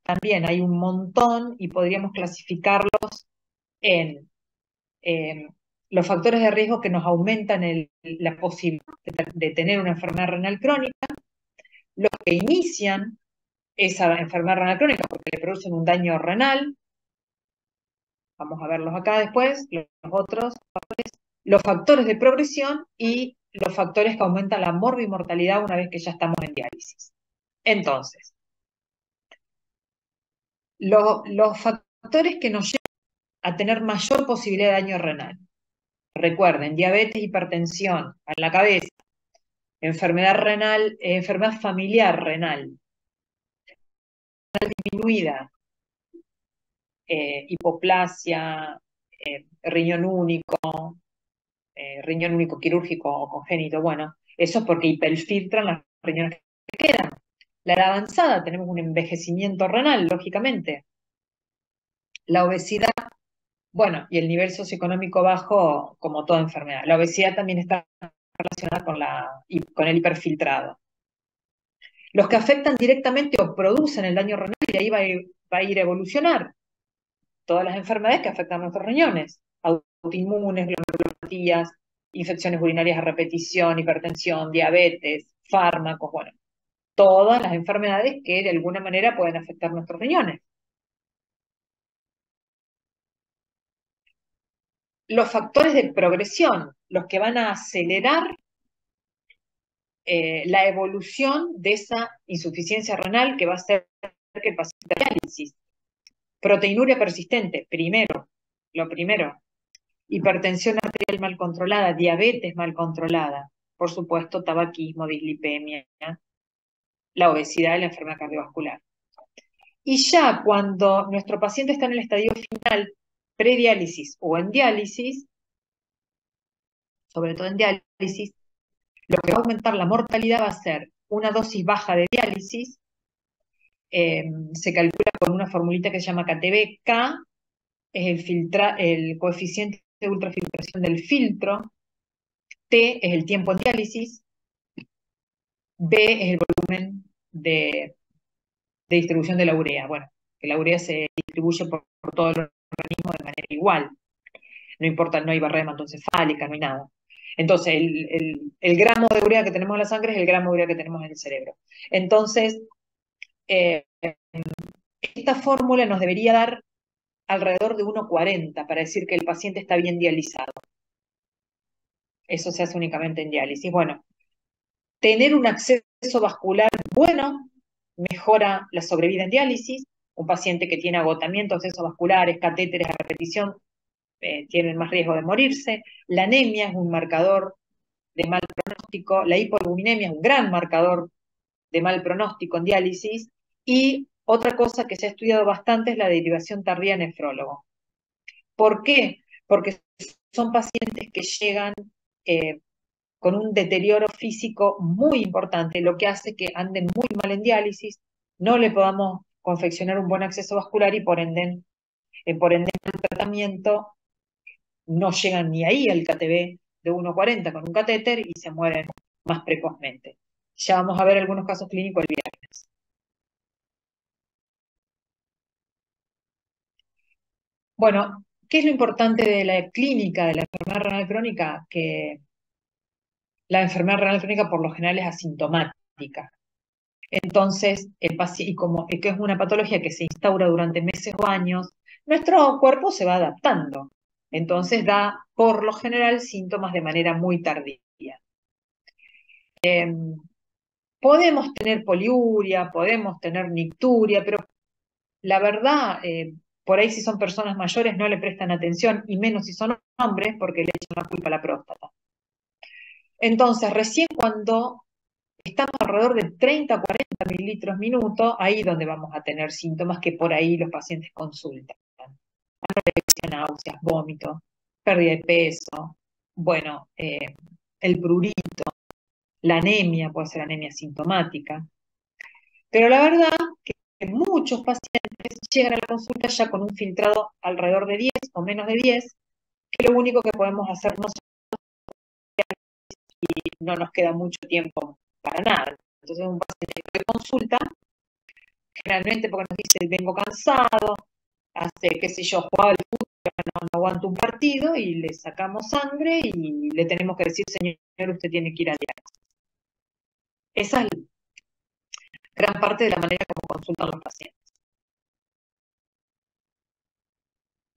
también hay un montón y podríamos clasificarlos en los factores de riesgo que nos aumentan la posibilidad de tener una enfermedad renal crónica, los que inician esa enfermedad renal crónica porque le producen un daño renal, vamos a verlos acá después, los otros factores, los factores de progresión y los factores que aumentan la morbimortalidad una vez que ya estamos en diálisis. Entonces, los factores que nos llevan a tener mayor posibilidad de daño renal. Recuerden, diabetes, hipertensión a la cabeza, enfermedad renal, enfermedad familiar renal, disminuida, hipoplasia, riñón único quirúrgico o congénito, bueno, eso es porque hiperfiltran las riñones que quedan. La edad avanzada, tenemos un envejecimiento renal, lógicamente. La obesidad, bueno, y el nivel socioeconómico bajo, como toda enfermedad. La obesidad también está relacionada con el hiperfiltrado. Los que afectan directamente o producen el daño renal, y ahí va a ir a evolucionar. Todas las enfermedades que afectan a nuestros riñones, autoinmunes, glomerulopatías, infecciones urinarias a repetición, hipertensión, diabetes, fármacos, bueno, todas las enfermedades que de alguna manera pueden afectar nuestros riñones. Los factores de progresión, los que van a acelerar la evolución de esa insuficiencia renal que va a hacer que el paciente diálisis. Proteinuria persistente, lo primero. Hipertensión arterial mal controlada, diabetes mal controlada, por supuesto, tabaquismo, dislipemia, la obesidad y la enfermedad cardiovascular. Y ya cuando nuestro paciente está en el estadio final, prediálisis o en diálisis, sobre todo en diálisis, lo que va a aumentar la mortalidad va a ser una dosis baja de diálisis se calcula con una formulita que se llama KTB. K es el coeficiente de ultrafiltración del filtro, T es el tiempo en diálisis, B es el volumen de distribución de la urea. Bueno, que la urea se distribuye por todo el organismo de manera igual. No importa, no hay barrera hematoencefálica, no hay nada. Entonces, el gramo de urea que tenemos en la sangre es el gramo de urea que tenemos en el cerebro. Entonces, eh, esta fórmula nos debería dar alrededor de 1,40 para decir que el paciente está bien dializado. Eso se hace únicamente en diálisis. Bueno, tener un acceso vascular bueno mejora la sobrevida en diálisis. Un paciente que tiene agotamiento, accesos vasculares, catéteres a repetición, tienen más riesgo de morirse. La anemia es un marcador de mal pronóstico. La hipoalbuminemia es un gran marcador de mal pronóstico en diálisis. Y otra cosa que se ha estudiado bastante es la derivación tardía nefrólogo. ¿Por qué? Porque son pacientes que llegan con un deterioro físico muy importante, lo que hace que anden muy mal en diálisis, no le podamos confeccionar un buen acceso vascular y por ende el tratamiento no llegan ni ahí al KTB de 1,40 con un catéter y se mueren más precozmente. Ya vamos a ver algunos casos clínicos el viernes. Bueno, ¿qué es lo importante de la clínica de la enfermedad renal crónica? Que la enfermedad renal crónica por lo general es asintomática. Entonces, y como que es una patología que se instaura durante meses o años, nuestro cuerpo se va adaptando. Entonces da, por lo general, síntomas de manera muy tardía. Podemos tener poliuria, podemos tener nicturia, pero la verdad, por ahí si son personas mayores no le prestan atención, y menos si son hombres, porque le echan la culpa a la próstata. Entonces, recién cuando estamos alrededor de 30 a 40 mililitros minuto, ahí donde vamos a tener síntomas que por ahí los pacientes consultan. Anorexia, náuseas, vómitos, pérdida de peso, bueno, el prurito, la anemia, puede ser anemia sintomática. Pero la verdad que muchos pacientes llegan a la consulta ya con un filtrado alrededor de 10 o menos de 10, que lo único que podemos hacer nosotros y no nos queda mucho tiempo para nada. Entonces un paciente que consulta, generalmente porque nos dice, vengo cansado, hace, qué sé yo, jugaba al fútbol, no aguanto un partido, y le sacamos sangre y le tenemos que decir, señor, usted tiene que ir a diálisis. Esa es gran parte de la manera como consultan los pacientes.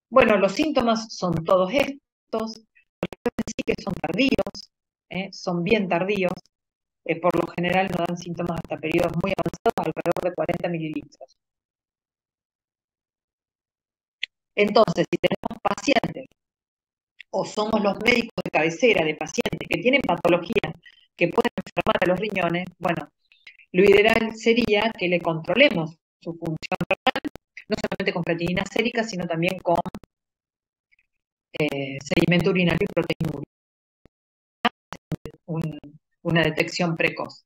Bueno, los síntomas son todos estos, sí que son tardíos, son bien tardíos, por lo general no dan síntomas hasta periodos muy avanzados, alrededor de 40 mililitros. Entonces, si tenemos pacientes o somos los médicos de cabecera de pacientes que tienen patologías que pueden enfermar a los riñones, bueno, lo ideal sería que le controlemos su función renal, no solamente con creatinina sérica, sino también con sedimento urinario y proteína urinaria, una detección precoz.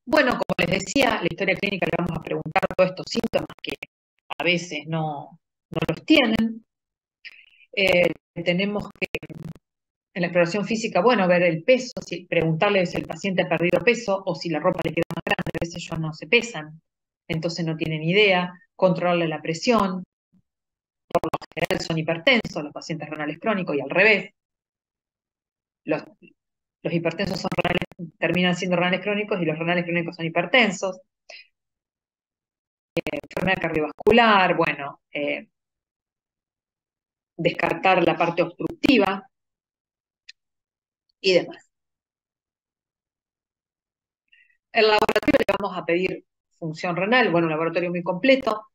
Bueno, como les decía, la historia clínica le vamos a preguntar todos estos síntomas que a veces no los tienen. Tenemos que, en la exploración física, bueno, ver el peso, preguntarle si el paciente ha perdido peso o si la ropa le queda más grande. A veces ellos no se pesan, entonces no tienen idea. Controlarle la presión. Por lo general son hipertensos los pacientes renales crónicos y al revés. Los hipertensos terminan siendo renales crónicos y los renales crónicos son hipertensos. Enfermedad cardiovascular, bueno, descartar la parte obstructiva y demás. El laboratorio le vamos a pedir función renal, bueno, un laboratorio muy completo.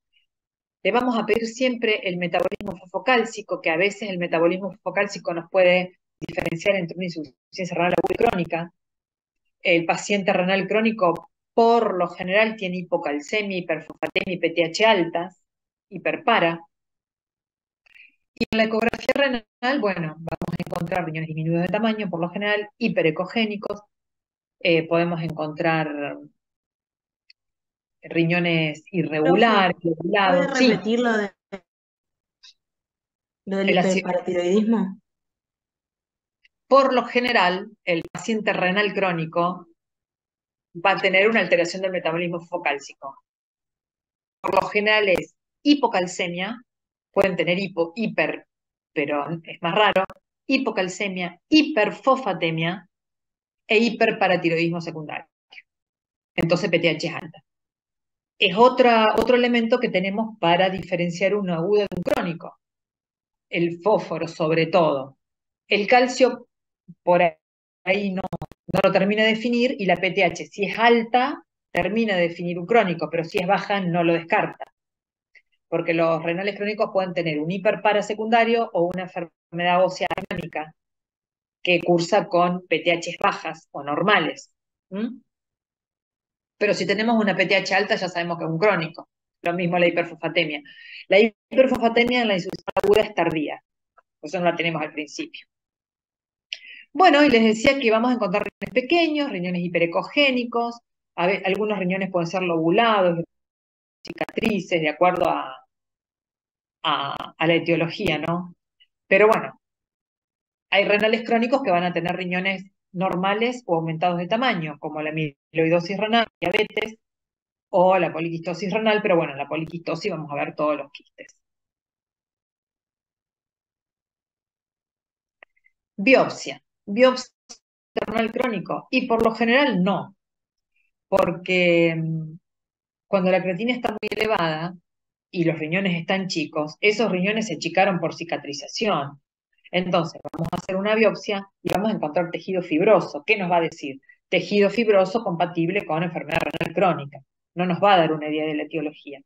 Le vamos a pedir siempre el metabolismo fosfocálcico, que a veces el metabolismo fosfocálcico nos puede diferenciar entre una insuficiencia renal aguda y crónica. El paciente renal crónico por lo general tiene hipocalcemia, hiperfosfatemia y PTH altas, hiperpara. Y en la ecografía renal, bueno, vamos a encontrar riñones disminuidos de tamaño, por lo general, hiperecogénicos, podemos encontrar riñones Profe, irregulares, ¿puede lobulados. Sí, repetir lo del el ácido- hiperparatiroidismo? por lo general, el paciente renal crónico va a tener una alteración del metabolismo fosfocálcico. Por lo general es hipocalcemia, pueden tener hiper, pero es más raro, hipocalcemia, hiperfosfatemia e hiperparatiroidismo secundario. Entonces PTH es alta. Es otro elemento que tenemos para diferenciar un agudo de un crónico. El fósforo, sobre todo. El calcio, por ahí no lo termina de definir, y la PTH, si es alta, termina de definir un crónico, pero si es baja, no lo descarta. Porque los renales crónicos pueden tener un hiperparasecundario o una enfermedad ósea anémica que cursa con PTH bajas o normales. ¿Mm? Pero si tenemos una PTH alta, ya sabemos que es un crónico. Lo mismo la hiperfosfatemia. La hiperfosfatemia en la insuficiencia aguda es tardía, por eso no la tenemos al principio. Bueno, y les decía que vamos a encontrar riñones pequeños, riñones hiperecogénicos, algunos riñones pueden ser lobulados, cicatrices, de acuerdo a la etiología, ¿no? Pero bueno, hay renales crónicos que van a tener riñones normales o aumentados de tamaño, como la amiloidosis renal, diabetes o la poliquistosis renal, pero bueno, en la poliquistosis vamos a ver todos los quistes. Biopsia. Biopsia renal crónico. Y por lo general no, porque cuando la creatina está muy elevada y los riñones están chicos, esos riñones se achicaron por cicatrización. Entonces, vamos a hacer una biopsia y vamos a encontrar tejido fibroso. ¿Qué nos va a decir? Tejido fibroso compatible con enfermedad renal crónica. No nos va a dar una idea de la etiología.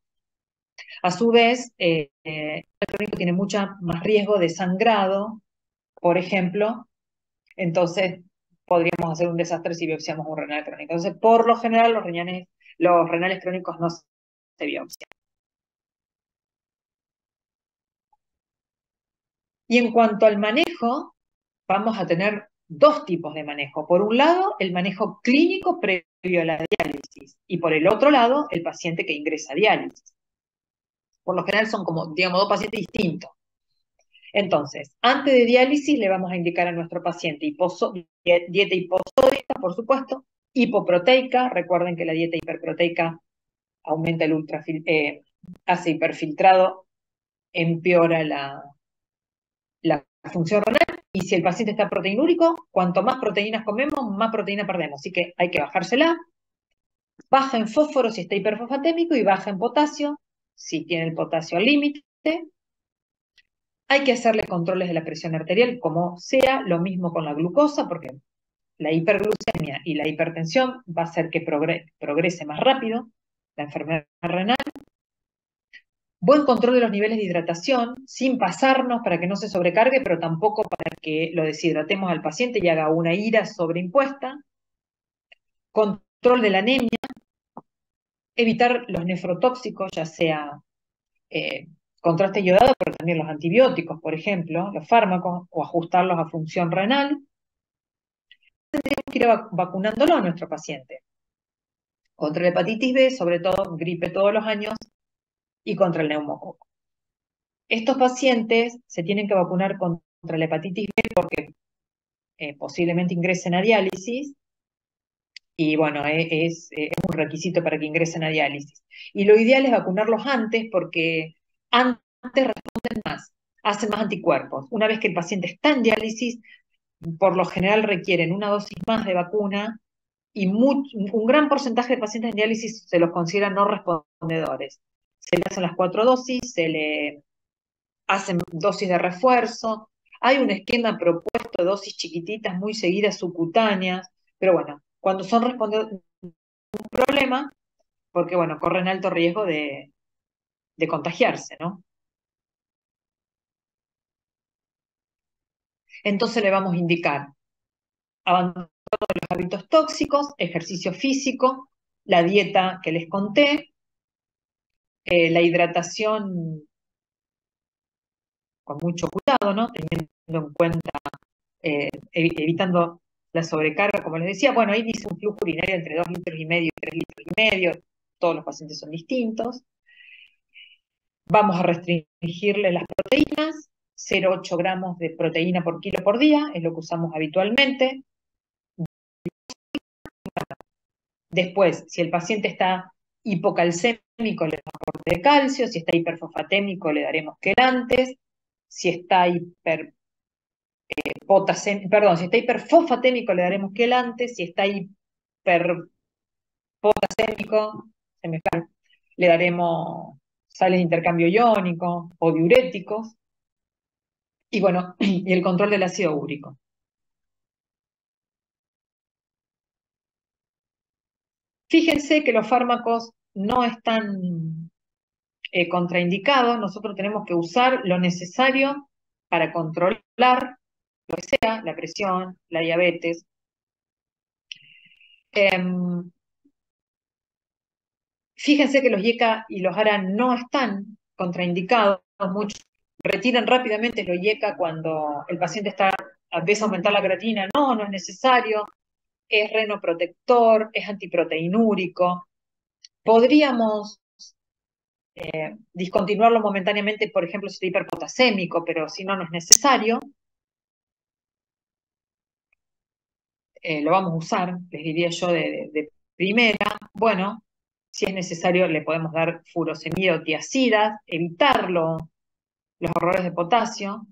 A su vez, el crónico tiene mucho más riesgo de sangrado, por ejemplo, entonces podríamos hacer un desastre si biopsiamos un renal crónico. Entonces, por lo general, los renales crónicos no se biopsian. Y en cuanto al manejo, vamos a tener dos tipos de manejo. Por un lado, el manejo clínico previo a la diálisis, y por el otro lado, el paciente que ingresa a diálisis. Por lo general son como, digamos, dos pacientes distintos. Entonces, antes de diálisis le vamos a indicar a nuestro paciente dieta hiposódica, por supuesto, hipoproteica. Recuerden que la dieta hiperproteica aumenta hace hiperfiltrado, empeora la función renal, y si el paciente está proteinúrico, cuanto más proteínas comemos, más proteína perdemos. Así que hay que bajársela. Baja en fósforo si está hiperfosfatémico y baja en potasio si tiene el potasio al límite. Hay que hacerle controles de la presión arterial, como sea, lo mismo con la glucosa, porque la hiperglucemia y la hipertensión va a hacer que progrese más rápido la enfermedad renal. Buen control de los niveles de hidratación, sin pasarnos para que no se sobrecargue, pero tampoco para que lo deshidratemos al paciente y haga una ira sobreimpuesta. Control de la anemia, evitar los nefrotóxicos, ya sea contraste iodado, pero también los antibióticos, por ejemplo, los fármacos, o ajustarlos a función renal. Tenemos que ir vacunándolo a nuestro paciente. Contra la hepatitis B, sobre todo gripe todos los años, y contra el neumococo. Estos pacientes se tienen que vacunar contra la hepatitis B porque posiblemente ingresen a diálisis, y bueno, es un requisito para que ingresen a diálisis. Y lo ideal es vacunarlos antes porque antes responden más, hacen más anticuerpos. Una vez que el paciente está en diálisis, por lo general requieren una dosis más de vacuna, y un gran porcentaje de pacientes en diálisis se los considera no respondedores. Se le hacen las 4 dosis, se le hacen dosis de refuerzo, hay un esquema propuesto de dosis chiquititas, muy seguidas, subcutáneas, pero bueno, cuando son respondedores, un problema, porque bueno, corren alto riesgo de contagiarse, ¿no? Entonces le vamos a indicar abandono de los hábitos tóxicos, ejercicio físico, la dieta que les conté, la hidratación con mucho cuidado, ¿no? Teniendo en cuenta, evitando la sobrecarga, como les decía, bueno, ahí dice un flujo urinario entre 2,5 litros y 3,5 litros, todos los pacientes son distintos. Vamos a restringirle las proteínas, 0,8 gramos de proteína por kilo por día, es lo que usamos habitualmente. Después, si el paciente está hipocalcémico, le damos aporte de calcio; si está hiperfosfatémico, le daremos quelantes; si está si está hiperfosfatémico, le daremos quelantes; si está hiperpotasémico, le daremos sales de intercambio iónico o diuréticos. Y bueno, y el control del ácido úrico. Fíjense que los fármacos no están contraindicados. Nosotros tenemos que usar lo necesario para controlar lo que sea, la presión, la diabetes. Fíjense que los IECA y los ARA no están contraindicados. Muchos retiran rápidamente los IECA cuando el paciente empieza a aumentar la creatinina. No, no es necesario. Es renoprotector, es antiproteinúrico. Podríamos discontinuarlo momentáneamente, por ejemplo, si está hiperpotasémico, pero si no, no es necesario. Lo vamos a usar, les diría yo, de primera. Bueno, si es necesario, le podemos dar furosemida o tiazidas, evitarlo, los errores de potasio,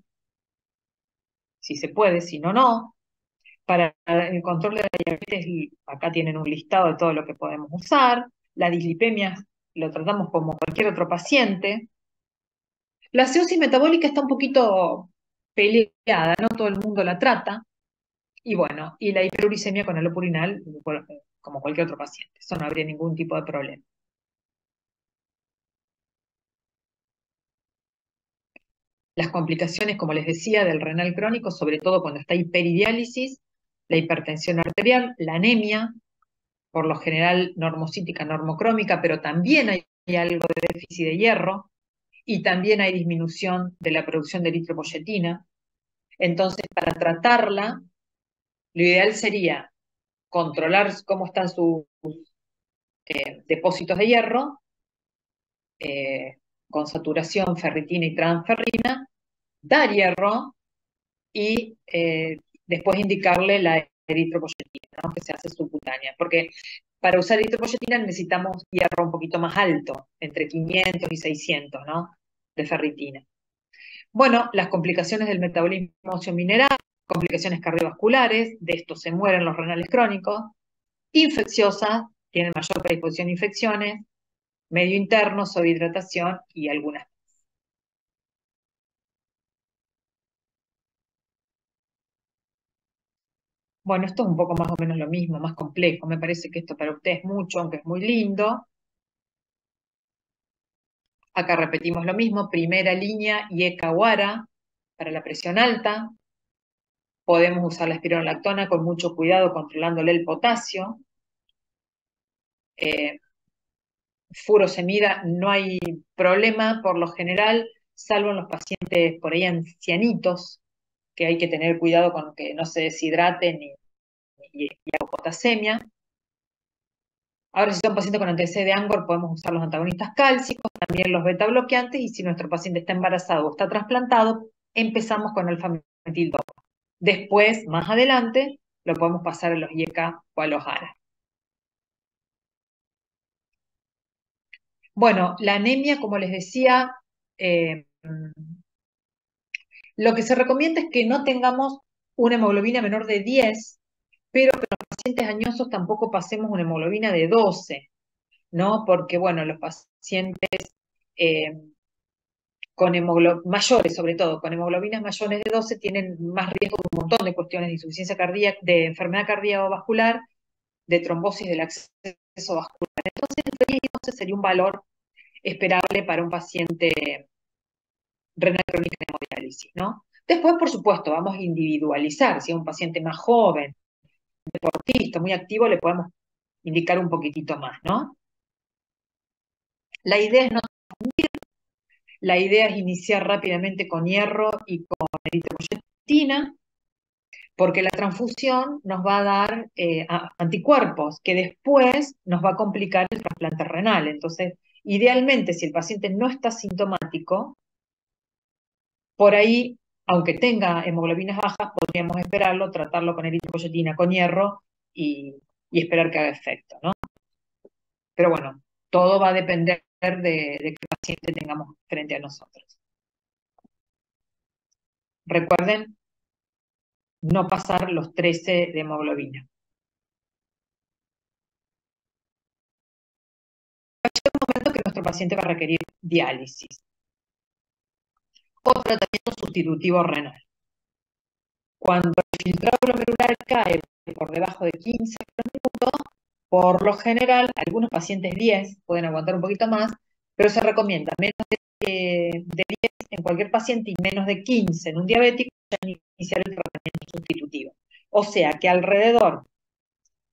si se puede; si no, no. Para el control de la diabetes, acá tienen un listado de todo lo que podemos usar. La dislipemia lo tratamos como cualquier otro paciente. La cirrosis metabólica está un poquito peleada, no todo el mundo la trata. Y bueno, y la hiperuricemia con alopurinol, como cualquier otro paciente. Eso no habría ningún tipo de problema. Las complicaciones, como les decía, del renal crónico, sobre todo cuando está hiperidiálisis, la hipertensión arterial, la anemia, por lo general normocítica, normocrómica, pero también hay algo de déficit de hierro, y también hay disminución de la producción de eritropoyetina. Entonces, para tratarla, lo ideal sería controlar cómo están sus depósitos de hierro, con saturación, ferritina y transferrina, dar hierro y después indicarle la eritropoyetina, ¿no?, que se hace subcutánea. Porque para usar eritropoyetina necesitamos hierro un poquito más alto, entre 500 y 600, ¿no?, de ferritina. Bueno, las complicaciones del metabolismo óseo mineral, complicaciones cardiovasculares, de esto se mueren los renales crónicos; infecciosas, tienen mayor predisposición a infecciones; medio interno, sobrehidratación y algunas. Bueno, esto es un poco más o menos lo mismo, más complejo. Me parece que esto para ustedes es mucho, aunque es muy lindo. Acá repetimos lo mismo: primera línea, IECA o ARA para la presión alta. Podemos usar la espironolactona con mucho cuidado, controlándole el potasio. Furosemida no hay problema por lo general, salvo en los pacientes por ahí ancianitos, que hay que tener cuidado con que no se deshidraten y hipopotasemia. Ahora, si son pacientes con antecedentes de Angor, podemos usar los antagonistas cálcicos, también los beta bloqueantes, y si nuestro paciente está embarazado o está trasplantado, empezamos con alfametildopa. Después, más adelante, lo podemos pasar a los IECA o a los ARA. Bueno, la anemia, como les decía, lo que se recomienda es que no tengamos una hemoglobina menor de 10, pero que los pacientes añosos tampoco pasemos una hemoglobina de 12, ¿no? Porque, bueno, los pacientes mayores, sobre todo, con hemoglobinas mayores de 12, tienen más riesgo de un montón de cuestiones de insuficiencia cardíaca, de enfermedad cardiovascular, de trombosis del acceso vascular. Entonces, entre 10 y 12 sería un valor esperable para un paciente renal crónica en hemodiálisis, ¿no? Después, por supuesto, vamos a individualizar. Si es un paciente más joven, deportista, muy activo, le podemos indicar un poquitito más, ¿no? La idea es no confundir. La idea es iniciar rápidamente con hierro y con eritropoyetina, porque la transfusión nos va a dar anticuerpos que después nos va a complicar el trasplante renal. Entonces, idealmente, si el paciente no está sintomático, por ahí, aunque tenga hemoglobinas bajas, podríamos esperarlo, tratarlo con eritropoyetina, con hierro y esperar que haga efecto, ¿no? Pero bueno, todo va a depender de qué paciente tengamos frente a nosotros. Recuerden no pasar los 13 de hemoglobina. Llega un momento que nuestro paciente va a requerir diálisis o tratamiento sustitutivo renal. Cuando el filtrado glomerular cae por debajo de 15 minutos, por lo general, algunos pacientes 10 pueden aguantar un poquito más, pero se recomienda menos de 10 en cualquier paciente y menos de 15 en un diabético ya iniciar el tratamiento sustitutivo. O sea que alrededor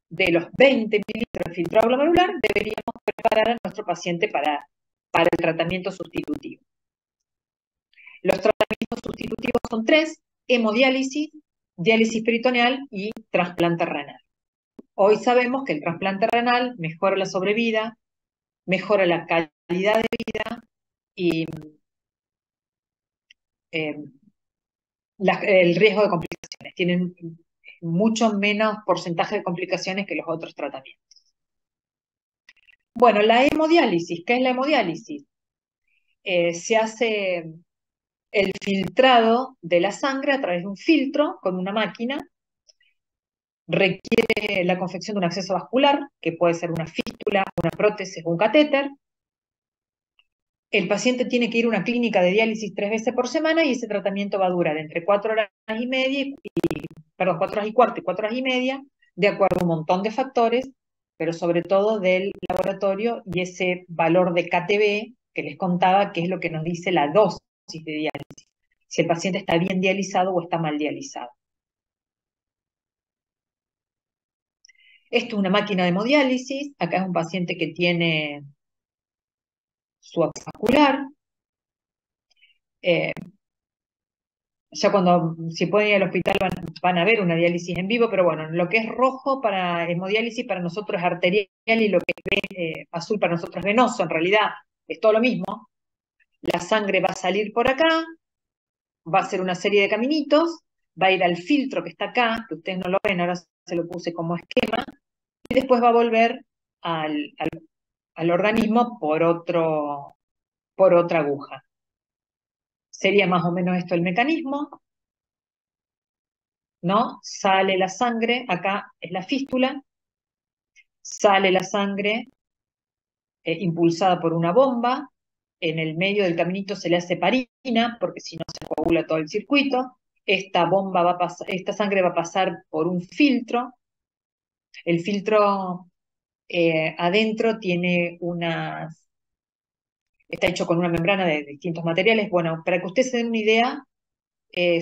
de los 20 mililitros de filtrado glomerular deberíamos preparar a nuestro paciente para el tratamiento sustitutivo. Los tratamientos sustitutivos son 3: hemodiálisis, diálisis peritoneal y trasplante renal. Hoy sabemos que el trasplante renal mejora la sobrevida, mejora la calidad de vida y el riesgo de complicaciones. Tienen mucho menos porcentaje de complicaciones que los otros tratamientos. Bueno, la hemodiálisis, ¿qué es la hemodiálisis? Se hace el filtrado de la sangre a través de un filtro con una máquina. Requiere la confección de un acceso vascular, que puede ser una fístula, una prótesis o un catéter. El paciente tiene que ir a una clínica de diálisis 3 veces por semana y ese tratamiento va a durar entre 4 horas y media, 4 horas y cuarto y 4 horas y media, de acuerdo a un montón de factores, pero sobre todo del laboratorio y ese valor de KTB que les contaba, que es lo que nos dice la dosis de diálisis, si el paciente está bien dializado o está mal dializado. Esto es una máquina de hemodiálisis. Acá es un paciente que tiene su acceso vascular. Ya si pueden ir al hospital van a ver una diálisis en vivo, pero bueno, lo que es rojo para hemodiálisis para nosotros es arterial y lo que es azul para nosotros es venoso. En realidad es todo lo mismo. La sangre va a salir por acá, va a hacer una serie de caminitos, va a ir al filtro que está acá, que ustedes no lo ven, ahora se lo puse como esquema, y después va a volver al organismo por otra aguja. Sería más o menos esto el mecanismo, ¿no? Sale la sangre, acá es la fístula, sale la sangre impulsada por una bomba, en el medio del caminito se le hace parina, porque si no se coagula todo el circuito. Esta sangre va a pasar por un filtro. El filtro adentro está hecho con una membrana de distintos materiales. Bueno, para que ustedes se den una idea,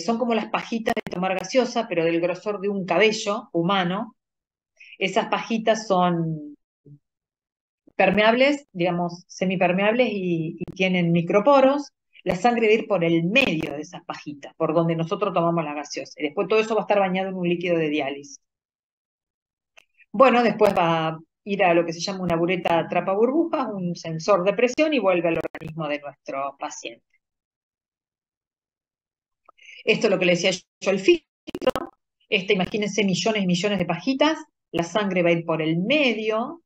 son como las pajitas de tomar gaseosa, pero del grosor de un cabello humano. Esas pajitas son permeables, digamos, semipermeables y tienen microporos. La sangre va a ir por el medio de esas pajitas, por donde nosotros tomamos la gaseosa. Y después todo eso va a estar bañado en un líquido de diálisis. Bueno, después va a ir a lo que se llama una bureta atrapa burbujas, un sensor de presión y vuelve al organismo de nuestro paciente. Esto es lo que le decía yo, el filtro. Imagínense millones y millones de pajitas. La sangre va a ir por el medio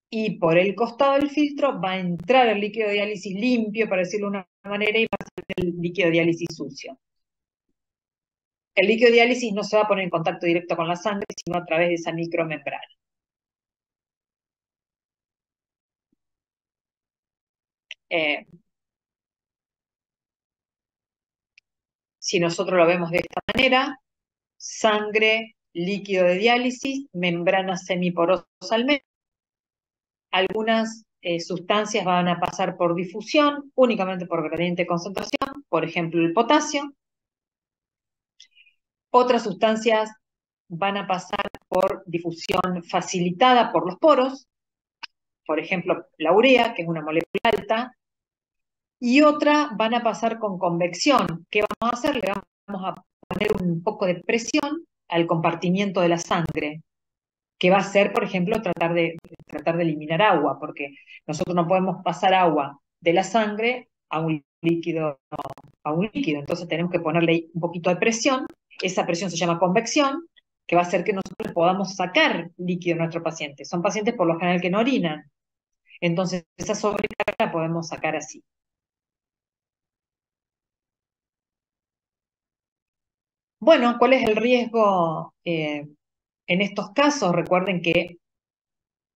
y por el costado del filtro va a entrar el líquido de diálisis limpio, para decirlo de una manera, y va a salir el líquido de diálisis sucio. El líquido de diálisis no se va a poner en contacto directo con la sangre, sino a través de esa micromembrana. Si nosotros lo vemos de esta manera, sangre, líquido de diálisis, membrana semiporosa al medio. Algunas sustancias van a pasar por difusión, únicamente por gradiente de concentración, por ejemplo el potasio. Otras sustancias van a pasar por difusión facilitada por los poros, por ejemplo la urea, que es una molécula alta, y otras van a pasar con convección. ¿Qué vamos a hacer? Le vamos a poner un poco de presión al compartimiento de la sangre, que va a ser, por ejemplo, tratar de eliminar agua, porque nosotros no podemos pasar agua de la sangre a un líquido, entonces tenemos que ponerle un poquito de presión, esa presión se llama convección, que va a hacer que nosotros podamos sacar líquido de nuestro paciente. Son pacientes por lo general que no orinan, entonces esa sobrecarga la podemos sacar así. Bueno, ¿cuál es el riesgo en estos casos? Recuerden que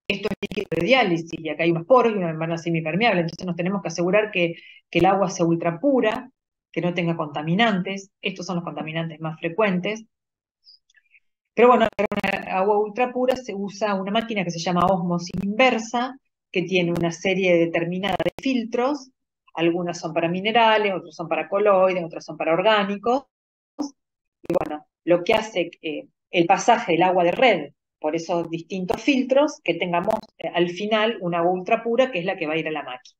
esto es líquido de diálisis y acá hay unos poros y una membrana semipermeable, entonces nos tenemos que asegurar que el agua sea ultra pura, que no tenga contaminantes. Estos son los contaminantes más frecuentes. Pero bueno, para una agua ultra pura se usa una máquina que se llama ósmosis inversa, que tiene una serie determinada de filtros. Algunas son para minerales, otros son para coloides, otros son para orgánicos. Y bueno, lo que hace el pasaje del agua de red por esos distintos filtros, que tengamos al final una agua ultra pura, que es la que va a ir a la máquina.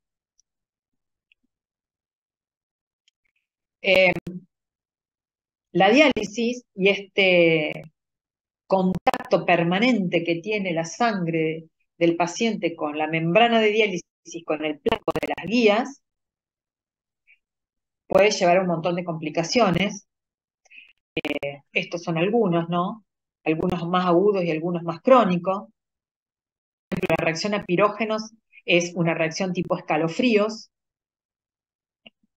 La diálisis y este contacto permanente que tiene la sangre del paciente con la membrana de diálisis, con el placo de las guías, puede llevar a un montón de complicaciones. Estos son algunos, ¿no? Algunos más agudos y algunos más crónicos. La reacción a pirógenos es una reacción tipo escalofríos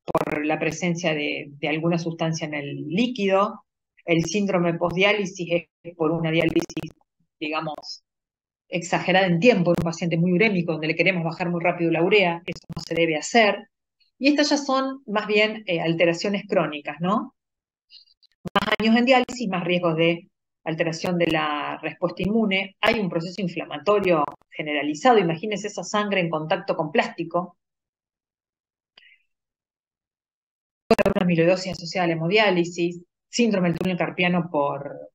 por la presencia de alguna sustancia en el líquido. El síndrome postdiálisis es por una diálisis, digamos, exagerada en tiempo, en un paciente muy urémico, donde le queremos bajar muy rápido la urea. Eso no se debe hacer. Y estas ya son más bien alteraciones crónicas, ¿no? Más años en diálisis, más riesgos de alteración de la respuesta inmune. Hay un proceso inflamatorio generalizado. Imagínense esa sangre en contacto con plástico. Puede haber una amiloidosis asociada a la hemodiálisis, síndrome del túnel carpiano por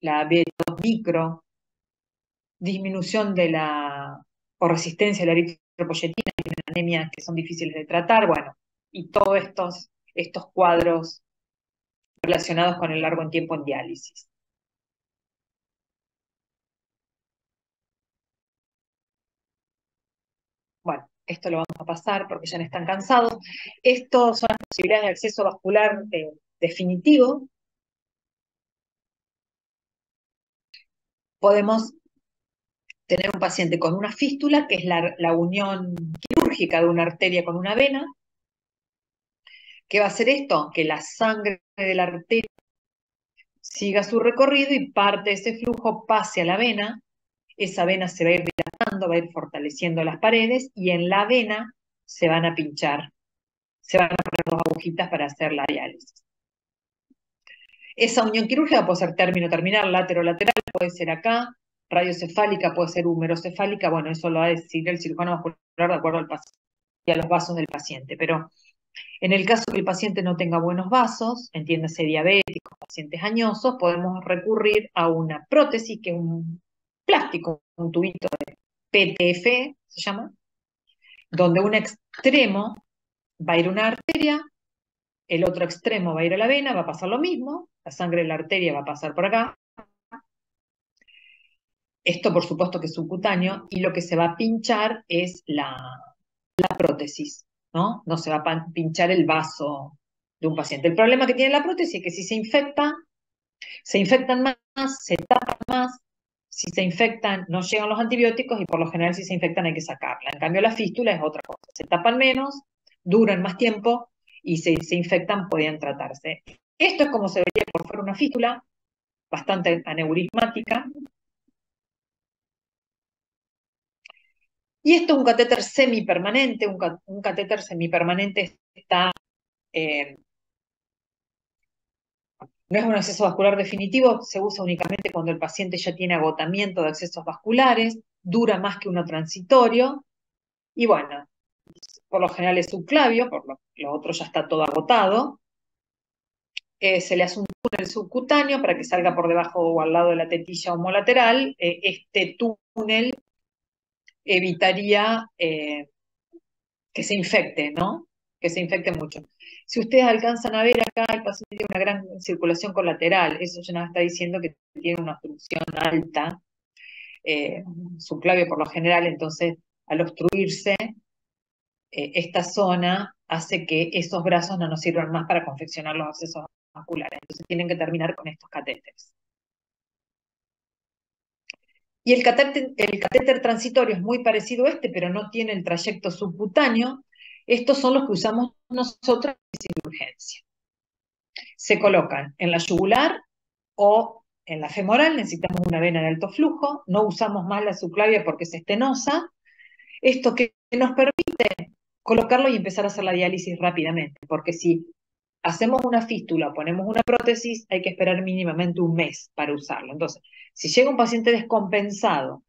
la B2 micro, disminución o resistencia a la eritropoyetina, que tienen anemias que son difíciles de tratar, bueno, y todos estos cuadros relacionados con el largo en tiempo en diálisis. Bueno, esto lo vamos a pasar porque ya no están cansados. Estos son las posibilidades de acceso vascular definitivo. Podemos tener un paciente con una fístula, que es la unión quirúrgica de una arteria con una vena. ¿Qué va a hacer esto? Que la sangre de la arteria siga su recorrido y parte de ese flujo pase a la vena. Esa vena se va a ir dilatando, va a ir fortaleciendo las paredes y en la vena se van a pinchar, se van a poner dos agujitas para hacer la diálisis. Esa unión quirúrgica puede ser término-terminal, látero-lateral, puede ser acá, radiocefálica, puede ser húmerocefálica, bueno, eso lo va a decir el cirujano vascular de acuerdo al paciente y a los vasos del paciente, pero en el caso que el paciente no tenga buenos vasos, entiéndase diabéticos, pacientes añosos, podemos recurrir a una prótesis, que es un plástico, un tubito de PTF, se llama, donde un extremo va a ir a una arteria, el otro extremo va a ir a la vena, va a pasar lo mismo, la sangre de la arteria va a pasar por acá. Esto por supuesto que es subcutáneo, y lo que se va a pinchar es la prótesis, ¿no? No se va a pinchar el vaso de un paciente. El problema que tiene la prótesis es que si se infectan más, se tapan más. Si se infectan, no llegan los antibióticos y por lo general si se infectan hay que sacarla. En cambio la fístula es otra cosa. Se tapan menos, duran más tiempo y si se infectan podían tratarse. Esto es como se vería por fuera una fístula, bastante aneurismática. Y esto es un catéter semipermanente. Un catéter semipermanente no es un acceso vascular definitivo, se usa únicamente cuando el paciente ya tiene agotamiento de accesos vasculares, dura más que uno transitorio, y bueno, por lo general es subclavio, por lo otro ya está todo agotado. Se le hace un túnel subcutáneo para que salga por debajo o al lado de la tetilla homolateral. Este túnel evitaría que se infecte, ¿no? Que se infecte mucho. Si ustedes alcanzan a ver acá, el paciente tiene una gran circulación colateral, eso ya nos está diciendo que tiene una obstrucción alta, subclavia por lo general, entonces al obstruirse esta zona hace que esos brazos no nos sirvan más para confeccionar los accesos vasculares, entonces tienen que terminar con estos catéteres. Y el catéter transitorio es muy parecido a este, pero no tiene el trayecto subcutáneo. Estos son los que usamos nosotros sin urgencia. Se colocan en la yugular o en la femoral, necesitamos una vena de alto flujo, no usamos más la subclavia porque es estenosa. Esto que nos permite colocarlo y empezar a hacer la diálisis rápidamente, porque si hacemos una fístula, ponemos una prótesis, hay que esperar mínimamente un mes para usarlo. Entonces, si llega un paciente descompensado,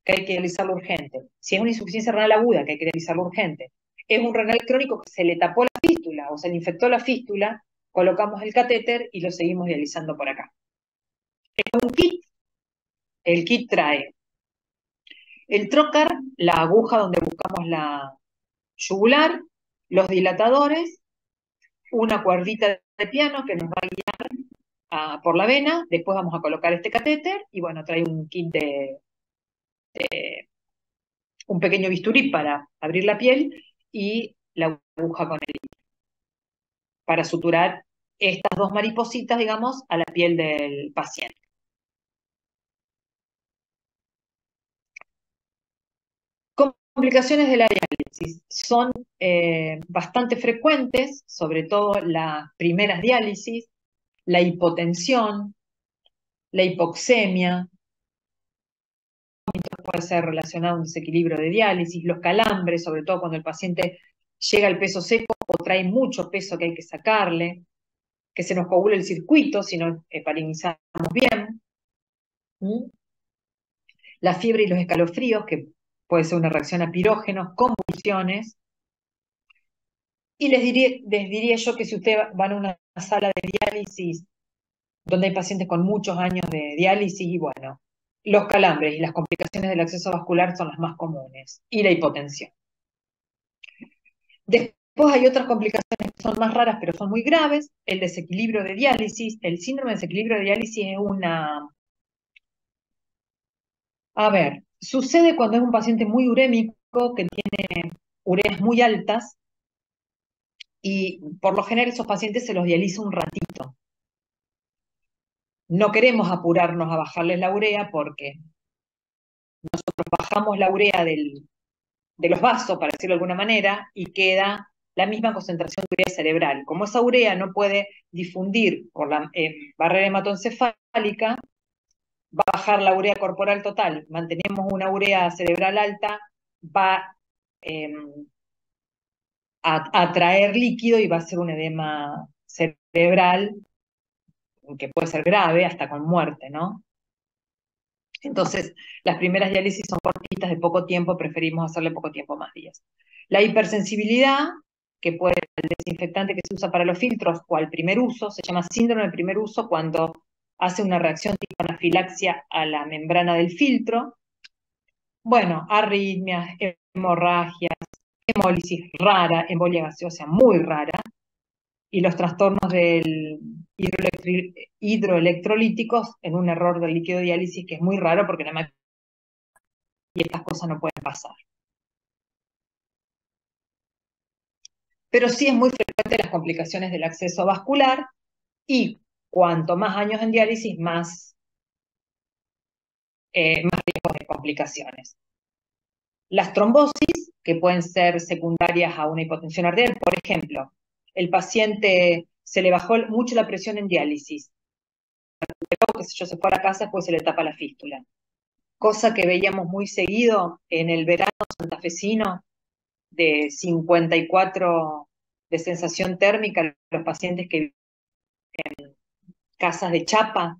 que hay que dializarlo urgente, si es una insuficiencia renal aguda, que hay que dializarlo urgente, es un renal crónico que se le tapó la fístula o se le infectó la fístula, colocamos el catéter y lo seguimos dializando por acá. Es un kit, el kit trae el trocar, la aguja donde buscamos la yugular, los dilatadores, una cuerdita de piano que nos va a guiar por la vena, después vamos a colocar este catéter y bueno, trae un kit de un pequeño bisturí para abrir la piel y la aguja con el hilo, para suturar estas dos maripositas, digamos, a la piel del paciente. Complicaciones de la diálisis son bastante frecuentes, sobre todo las primeras diálisis, la hipotensión, la hipoxemia, puede ser relacionado a un desequilibrio de diálisis, los calambres, sobre todo cuando el paciente llega al peso seco o trae mucho peso que hay que sacarle, que se nos coagula el circuito si no heparinizamos bien, la fiebre y los escalofríos, que puede ser una reacción a pirógenos, convulsiones. Y les diría yo que si ustedes van a una sala de diálisis donde hay pacientes con muchos años de diálisis, y bueno, los calambres y las complicaciones del acceso vascular son las más comunes, y la hipotensión. Después hay otras complicaciones que son más raras, pero son muy graves, el desequilibrio de diálisis. El síndrome de desequilibrio de diálisis es una... A ver, sucede cuando es un paciente muy urémico, que tiene ureas muy altas, y por lo general esos pacientes se los dializa un ratito. No queremos apurarnos a bajarles la urea porque nosotros bajamos la urea de los vasos, para decirlo de alguna manera, y queda la misma concentración de urea cerebral. Como esa urea no puede difundir por la barrera hematoencefálica, va a bajar la urea corporal total. Mantenemos una urea cerebral alta, va a atraer líquido y va a ser un edema cerebral que puede ser grave hasta con muerte, ¿no? Entonces, las primeras diálisis son cortitas, de poco tiempo, preferimos hacerle poco tiempo, más días. La hipersensibilidad, que puede ser el desinfectante que se usa para los filtros o al primer uso, se llama síndrome del primer uso cuando hace una reacción tipo anafilaxia a la membrana del filtro. Bueno, arritmias, hemorragias, hemólisis rara, embolia gaseosa muy rara, y los trastornos del hidroelectrolíticos en un error del líquido de diálisis que es muy raro porque la máquina y estas cosas no pueden pasar. Pero sí es muy frecuente las complicaciones del acceso vascular y cuanto más años en diálisis, más riesgos de complicaciones. Las trombosis, que pueden ser secundarias a una hipotensión arterial, por ejemplo, el paciente se le bajó mucho la presión en diálisis, pero, qué sé yo, se fue a la casa, después se le tapa la fístula. Cosa que veíamos muy seguido en el verano santafesino, de 54 de sensación térmica, los pacientes que viven en casas de chapa,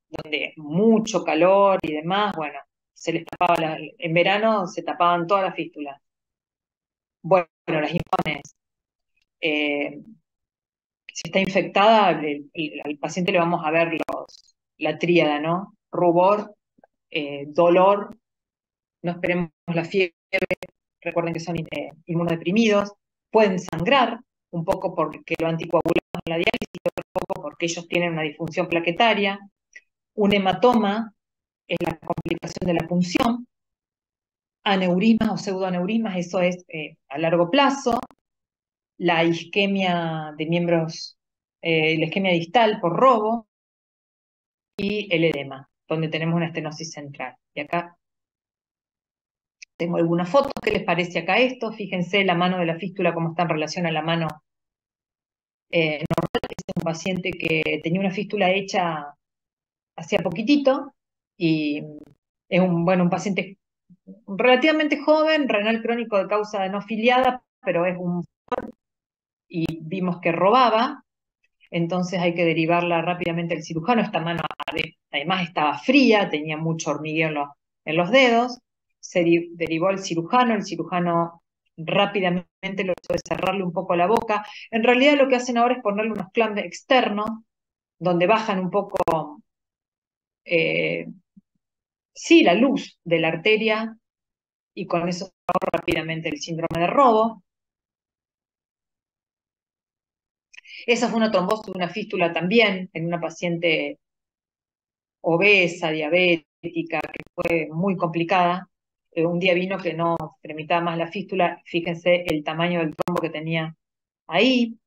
donde mucho calor y demás, bueno, se les tapaba, en verano se tapaban todas las fístulas. Bueno, las infames, si está infectada, al paciente le vamos a ver la tríada, ¿no? Rubor, dolor, no esperemos la fiebre, recuerden que son inmunodeprimidos, pueden sangrar, un poco porque lo anticoagulamos en la diálisis y otro poco porque ellos tienen una disfunción plaquetaria. Un hematoma es la complicación de la punción. Aneurismas o pseudoaneurismas, eso es a largo plazo. La isquemia de miembros, la isquemia distal por robo y el edema, donde tenemos una estenosis central. Y acá tengo alguna foto. ¿Qué les parece acá esto? Fíjense la mano de la fístula, cómo está en relación a la mano normal. Es un paciente que tenía una fístula hecha hacía poquitito y es un paciente relativamente joven, renal crónico de causa no filiada, pero es y vimos que robaba, entonces hay que derivarla rápidamente al cirujano. Esta mano además estaba fría, tenía mucho hormigueo en los dedos, se derivó al cirujano, el cirujano rápidamente lo hizo de cerrarle un poco la boca. En realidad lo que hacen ahora es ponerle unos clamps externos, donde bajan un poco, sí, la luz de la arteria, y con eso se ahorra rápidamente el síndrome de robo. Esa fue una trombosis de una fístula también, en una paciente obesa, diabética, que fue muy complicada. Un día vino que no permitía más la fístula, fíjense el tamaño del trombo que tenía ahí.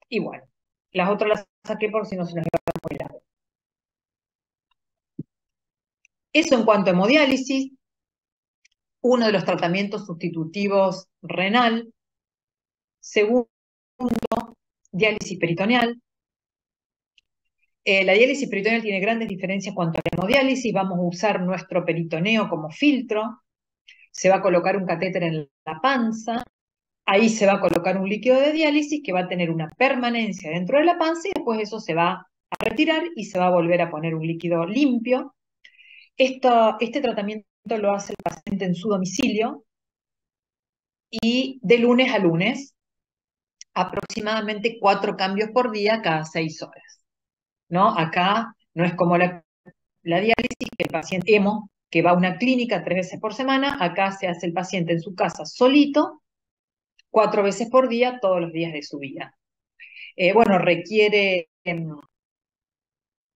Y bueno, las otras las saqué por si no se nos iba a quedar muy largo. Eso en cuanto a hemodiálisis. Uno de los tratamientos sustitutivos renal. Segundo, diálisis peritoneal. La diálisis peritoneal tiene grandes diferencias en cuanto a la hemodiálisis. Vamos a usar nuestro peritoneo como filtro. Se va a colocar un catéter en la panza. Ahí se va a colocar un líquido de diálisis que va a tener una permanencia dentro de la panza y después eso se va a retirar y se va a volver a poner un líquido limpio. Este tratamiento lo hace el paciente en su domicilio y de lunes a lunes, aproximadamente 4 cambios por día cada 6 horas. ¿No? Acá no es como la diálisis, que el paciente hemo, que va a una clínica 3 veces por semana. Acá se hace el paciente en su casa solito, 4 veces por día, todos los días de su vida. Requiere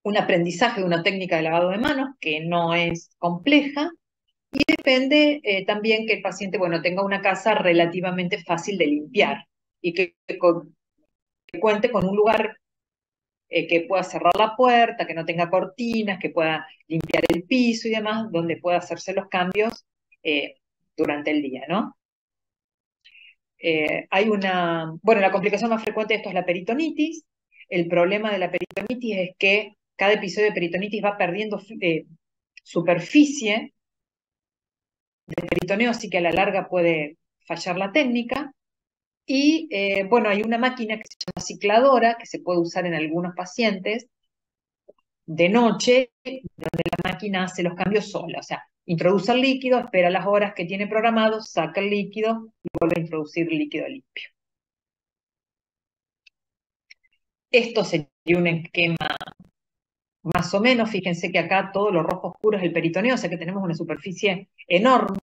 un aprendizaje de una técnica de lavado de manos que no es compleja y depende también que el paciente, tenga una casa relativamente fácil de limpiar y que cuente con un lugar que pueda cerrar la puerta, que no tenga cortinas, que pueda limpiar el piso y demás, donde pueda hacerse los cambios durante el día, ¿no? La complicación más frecuente de esto es la peritonitis. El problema de la peritonitis es que cada episodio de peritonitis va perdiendo superficie del peritoneo, así que a la larga puede fallar la técnica. Y hay una máquina que se llama cicladora, que se puede usar en algunos pacientes de noche, donde la máquina hace los cambios sola. O sea, introduce el líquido, espera las horas que tiene programado, saca el líquido y vuelve a introducir líquido limpio. Esto sería un esquema más o menos. Fíjense que acá todo lo rojo oscuro es el peritoneo, o sea que tenemos una superficie enorme.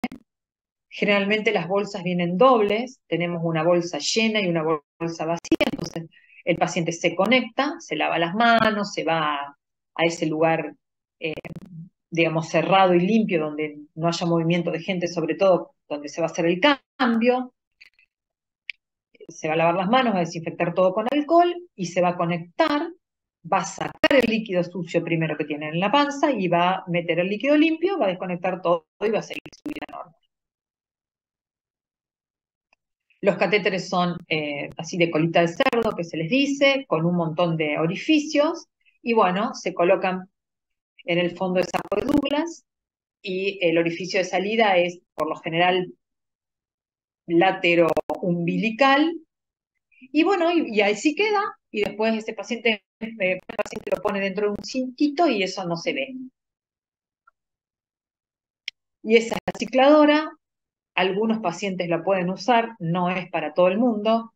Generalmente las bolsas vienen dobles, tenemos una bolsa llena y una bolsa vacía, entonces el paciente se conecta, se lava las manos, se va a ese lugar, cerrado y limpio, donde no haya movimiento de gente, sobre todo donde se va a hacer el cambio. Se va a lavar las manos, va a desinfectar todo con alcohol y se va a conectar, va a sacar el líquido sucio primero que tiene en la panza y va a meter el líquido limpio, va a desconectar todo y va a seguir su vida normal. Los catéteres son así de colita de cerdo, que se les dice, con un montón de orificios, y se colocan en el fondo del saco de Douglas, y el orificio de salida es, por lo general, umbilical, y ahí sí queda, y después el paciente lo pone dentro de un cintito y eso no se ve. Y esa es la cicladora. Algunos pacientes la pueden usar, no es para todo el mundo,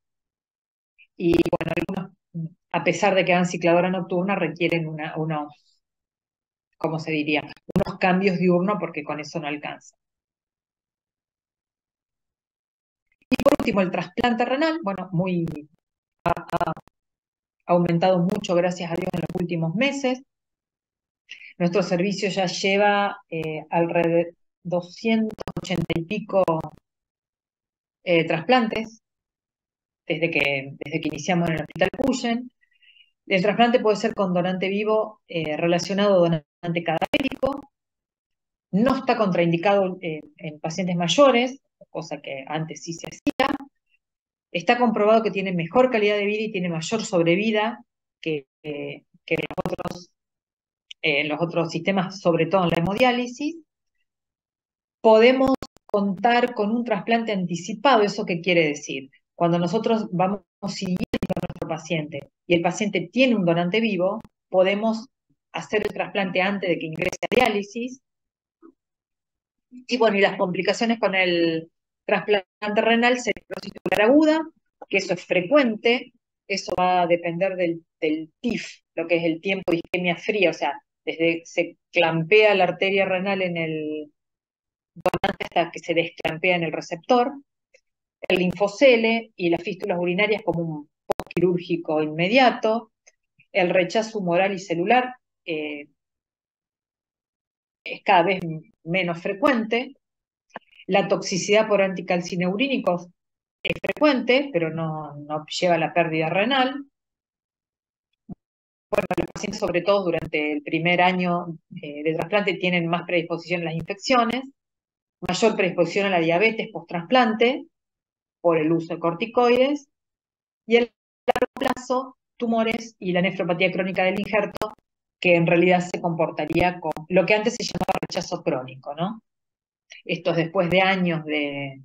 y algunos, a pesar de que hagan cicladora nocturna, requieren unos, ¿cómo se diría? Unos cambios diurnos porque con eso no alcanza. Y por último, el trasplante renal, bueno, ha aumentado mucho, gracias a Dios, en los últimos meses. Nuestro servicio ya lleva alrededor de 280 y pico trasplantes desde que iniciamos en el Hospital Cuyen. El trasplante puede ser con donante vivo relacionado a donante cadavérico. No está contraindicado en pacientes mayores, cosa que antes sí se hacía. Está comprobado que tiene mejor calidad de vida y tiene mayor sobrevida que en los otros sistemas, sobre todo en la hemodiálisis. Podemos contar con un trasplante anticipado. ¿Eso qué quiere decir? Cuando nosotros vamos siguiendo a nuestro paciente y el paciente tiene un donante vivo, podemos hacer el trasplante antes de que ingrese a diálisis. Y bueno, y las complicaciones con el trasplante renal sería cirrosis tubular aguda, que eso es frecuente. Eso va a depender del TIF, lo que es el tiempo de isquemia fría, o sea, desde se clampea la arteria renal en el donante hasta que se desclampea en el receptor. El linfocele y las fístulas urinarias como un postquirúrgico inmediato. El rechazo humoral y celular es cada vez menos frecuente. La toxicidad por anticalcineurínicos es frecuente, pero no lleva a la pérdida renal. Bueno, los pacientes, sobre todo durante el primer año de trasplante, tienen más predisposición a las infecciones, mayor predisposición a la diabetes post-trasplante por el uso de corticoides, y a largo plazo, tumores y la nefropatía crónica del injerto, que en realidad se comportaría con lo que antes se llamaba rechazo crónico, ¿no? Estos después de años de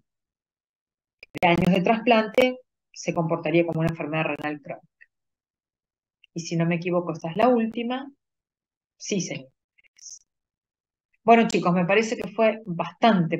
trasplante, se comportaría como una enfermedad renal crónica. Y si no me equivoco, esta es la última. Sí, señor. Bueno, chicos, me parece que fue bastante